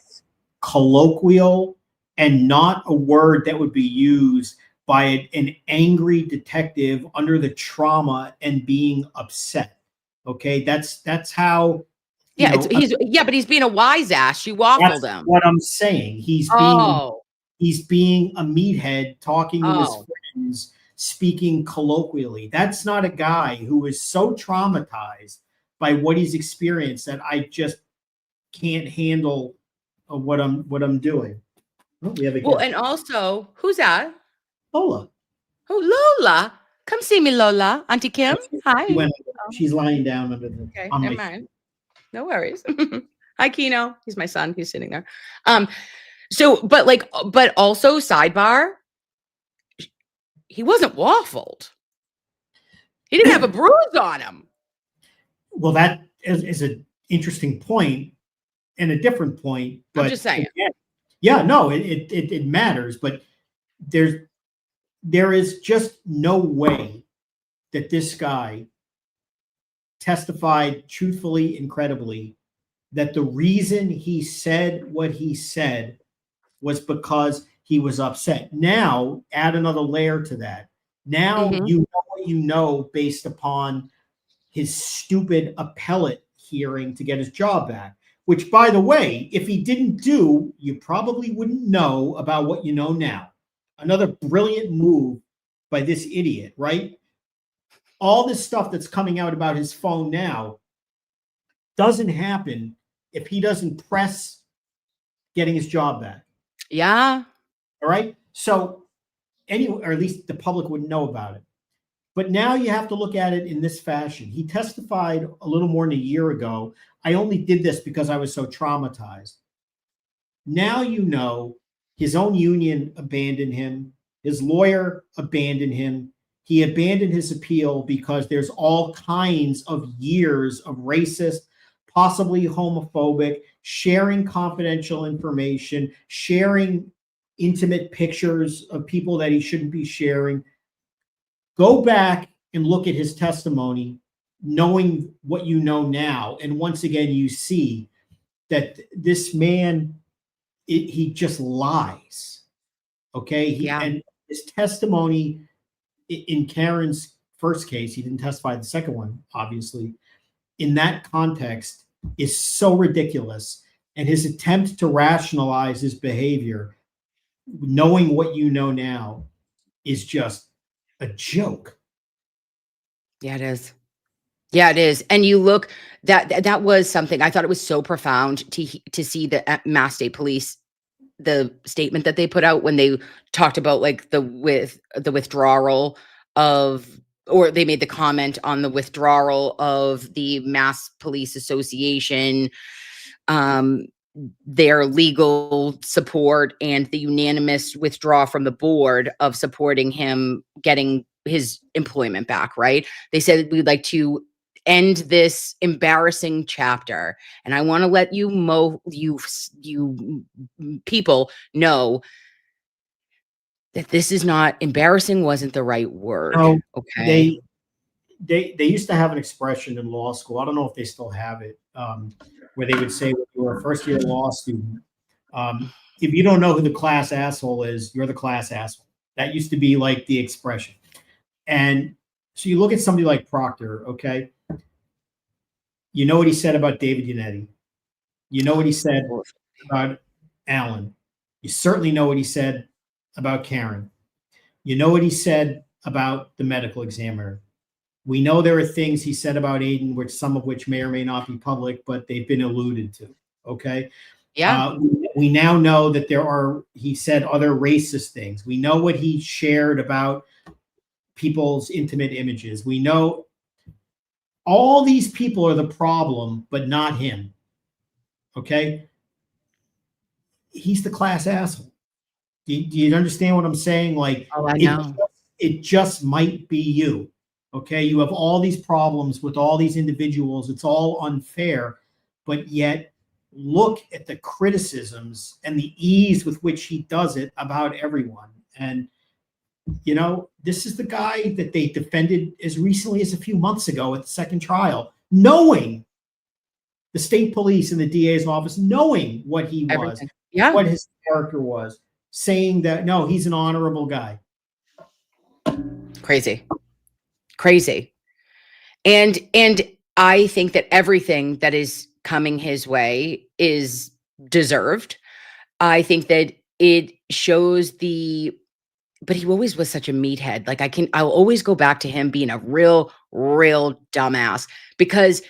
Colloquial and not a word that would be used by an angry detective under the trauma and being upset. Okay, that's how. But he's being a wise ass. You waffled him. What I'm saying, he's being a meathead, talking to his friends, speaking colloquially. That's not a guy who is so traumatized by what he's experienced that I just can't handle what I'm doing. Oh, we have a guest. And also, who's that? Lola. Oh, Lola. Come see me, Lola. Auntie Kim. Hi. She's lying down under the. Okay, never mind. No worries. Hi, Kino. He's my son. He's sitting there. But also sidebar, he wasn't waffled. He didn't have a bruise on him. Well, that is an interesting point and a different point. But I'm just saying. It matters. But there is just no way that this guy testified truthfully and credibly that the reason he said what he said was because he was upset. Now, add another layer to that. Now you know what you know based upon his stupid appellate hearing to get his job back, which, by the way, if he didn't do, you probably wouldn't know about what you know now. Another brilliant move by this idiot, right? All this stuff that's coming out about his phone now doesn't happen if he doesn't press getting his job back. Yeah. All right. So or at least the public wouldn't know about it. But now you have to look at it in this fashion. He testified a little more than a year ago. I only did this because I was so traumatized. Now you know his own union abandoned him. His lawyer abandoned him. He abandoned his appeal because there's all kinds of years of racist, possibly homophobic, sharing confidential information, sharing intimate pictures of people that he shouldn't be sharing. Go back and look at his testimony, knowing what you know now. And once again, you see that this man, he just lies. Okay? And his testimony in Karen's first case, he didn't testify the second one, obviously, in that context is so ridiculous. And his attempt to rationalize his behavior, knowing what you know now, is just a joke. Yeah, it is. Yeah, it is. And you look, that was something, I thought it was so profound to see the Mass State Police, the statement that they put out when they talked about like the withdrawal of or they made the comment on the withdrawal of the Mass Police Association, their legal support, and the unanimous withdrawal from the board of supporting him getting his employment back, right? They said, we'd like to end this embarrassing chapter. And I want to let you people know that this is not embarrassing, wasn't the right word. No, okay. They used to have an expression in law school. I don't know if they still have it, where they would say when you were a first year law student, if you don't know who the class asshole is, you're the class asshole. That used to be like the expression. And so you look at somebody like Proctor, okay? You know what he said about David Yannetti. You know what he said about Alan. You certainly know what he said about Karen. You know what he said about the medical examiner. We know there are things he said about Aiden, which some of which may or may not be public, but they've been alluded to. Okay. Yeah. We now know that he said other racist things. We know what he shared about people's intimate images. We know all these people are the problem, but not him. Okay. He's the class asshole. Do you understand what I'm saying? Like, oh, I know. It just might be you. Okay. You have all these problems with all these individuals. It's all unfair, but yet look at the criticisms and the ease with which he does it about everyone. And, you know, this is the guy that they defended as recently as a few months ago at the second trial, knowing the state police and the DA's office, knowing what he was, what his character was, saying that, no, he's an honorable guy. Crazy. And I think that everything that is coming his way is deserved. I think that it shows but he always was such a meathead. Like I'll always go back to him being a real dumbass, because,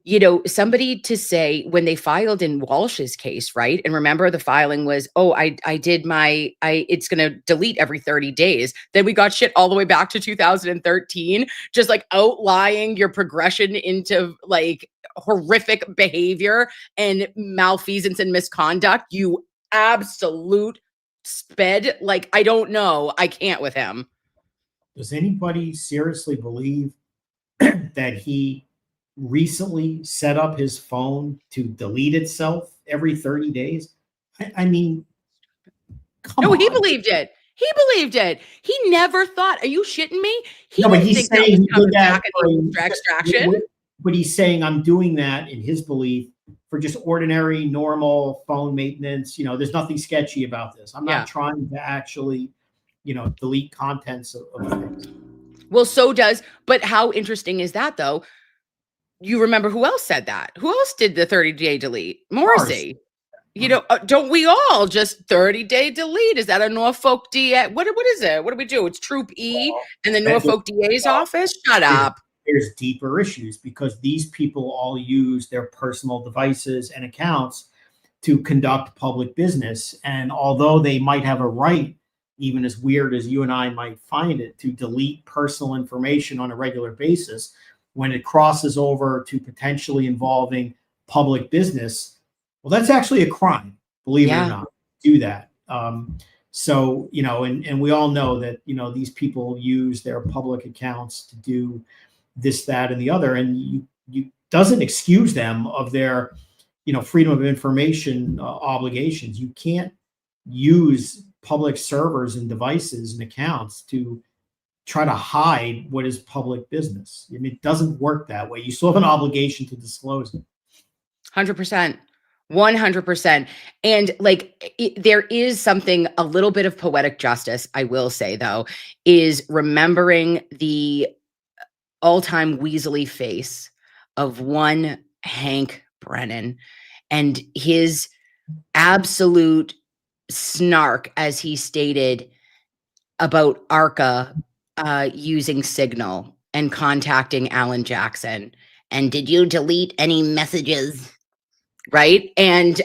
you know, somebody to say when they filed in Walsh's case, right? And remember the filing was, oh, it's going to delete every 30 days. Then we got shit all the way back to 2013, just like outlying your progression into like horrific behavior and malfeasance and misconduct. You absolute sped. Like, I don't know. I can't with him. Does anybody seriously believe that he recently set up his phone to delete itself every 30 days? I mean, come on. He believed it. He never thought, are you shitting me? But he's saying he did that for extraction. But he's saying, I'm doing that in his belief for just ordinary, normal phone maintenance. You know, there's nothing sketchy about this. I'm not trying to actually, you know, delete contents of things. Well, but how interesting is that though? You remember who else said that? Who else did the 30-day delete? Morrissey. You know, don't we all just 30-day delete? Is that a Norfolk DA? What is it? What do we do? It's Troop E and the Norfolk DA's office? Shut up. There's deeper issues because these people all use their personal devices and accounts to conduct public business. And although they might have a right, even as weird as you and I might find it, to delete personal information on a regular basis, when it crosses over to potentially involving public business, well, that's actually a crime, believe it or not, do that. So, you know, and we all know that, you know, these people use their public accounts to do this, that, and the other, and you doesn't excuse them of their, you know, freedom of information obligations. You can't use public servers and devices and accounts to try to hide what is public business. I mean, it doesn't work that way. You still have an obligation to disclose it. 100%. 100%. And like, there is something, a little bit of poetic justice, I will say though, is remembering the all-time weaselly face of one Hank Brennan and his absolute snark, as he stated about ARCA using Signal and contacting Alan Jackson. And did you delete any messages? Right. And,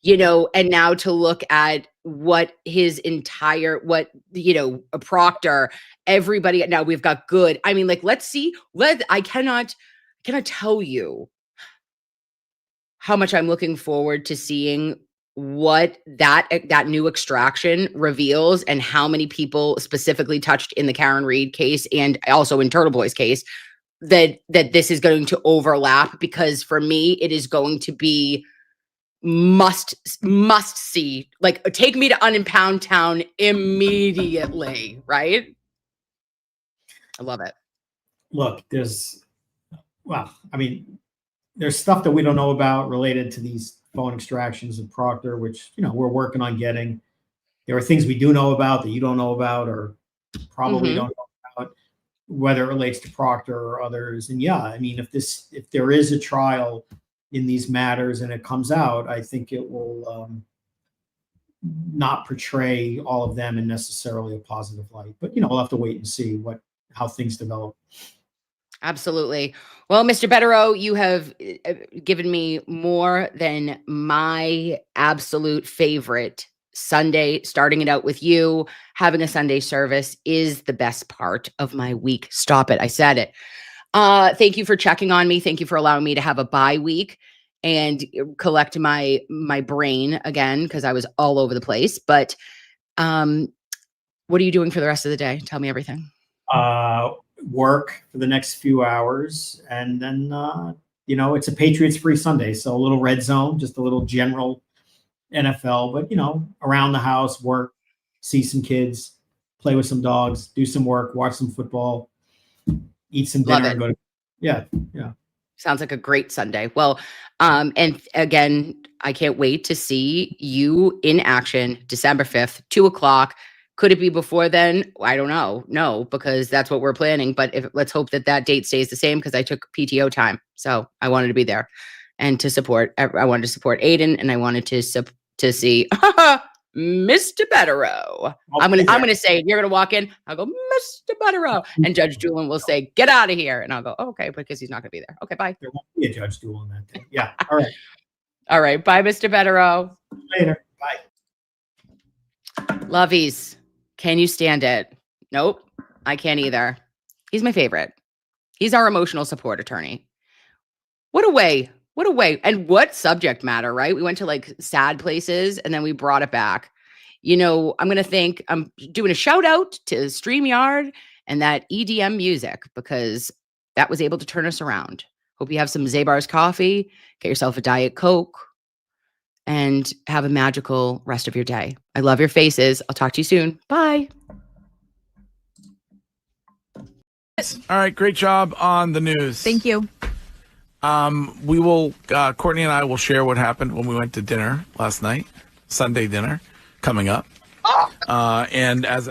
you know, and now to look at what his entire, what, you know, a Proctor, everybody. Now we've got good. I mean, like, let's see. I cannot tell you how much I'm looking forward to seeing what that new extraction reveals and how many people specifically touched in the Karen Reed case and also in Turtle Boy's case that this is going to overlap, because for me it is going to be must see. Like, take me to Unimpound Town immediately, right? I love it. Look, there's stuff that we don't know about related to these phone extractions of Proctor, which, you know, we're working on getting. There are things we do know about that you don't know about, or probably don't know about, whether it relates to Proctor or others. And yeah, I mean, if there is a trial in these matters and it comes out, I think it will not portray all of them in necessarily a positive light. But, you know, we'll have to wait and see how things develop. Absolutely. Well, Mr. Bederow, you have given me more than my absolute favorite Sunday. Starting it out with you, having a Sunday service is the best part of my week. Stop it. I said it. Thank you for checking on me. Thank you for allowing me to have a bye week and collect my brain again, because I was all over the place. But what are you doing for the rest of the day? Tell me everything. Work for the next few hours, and then you know, it's a Patriots free Sunday, so a little red zone, just a little general NFL, but, you know, around the house, work, see some kids, play with some dogs, do some work, watch some football, eat some dinner, and go to yeah. Sounds like a great Sunday. Well, and again, I can't wait to see you in action December 5th, 2:00. Could it be before then? I don't know. No, because that's what we're planning. But let's hope that date stays the same, because I took PTO time. So I wanted to be there and to support. I wanted to support Aiden, and I wanted to see Mr. Bederow. I'm gonna say it. You're gonna walk in. I'll go, Mr. Bederow, and Judge Doolin will say, "Get out of here," and I'll go, okay, because he's not gonna be there. Okay, bye. There won't be a Judge Doolin that day. Yeah. All right. All right. Bye, Mr. Bederow. Later. Bye. Lovies. Can you stand it? Nope. I can't either. He's my favorite. He's our emotional support attorney. What a way. What a way. And what subject matter, right? We went to like sad places and then we brought it back. You know, I'm doing a shout out to StreamYard and that EDM music, because that was able to turn us around. Hope you have some Zabar's coffee, get yourself a Diet Coke, and have a magical rest of your day. I love your faces. I'll talk to you soon. Bye. All right. Great job on the news. Thank you. We will, Courtney and I will share what happened when we went to dinner last night, Sunday dinner coming up. And as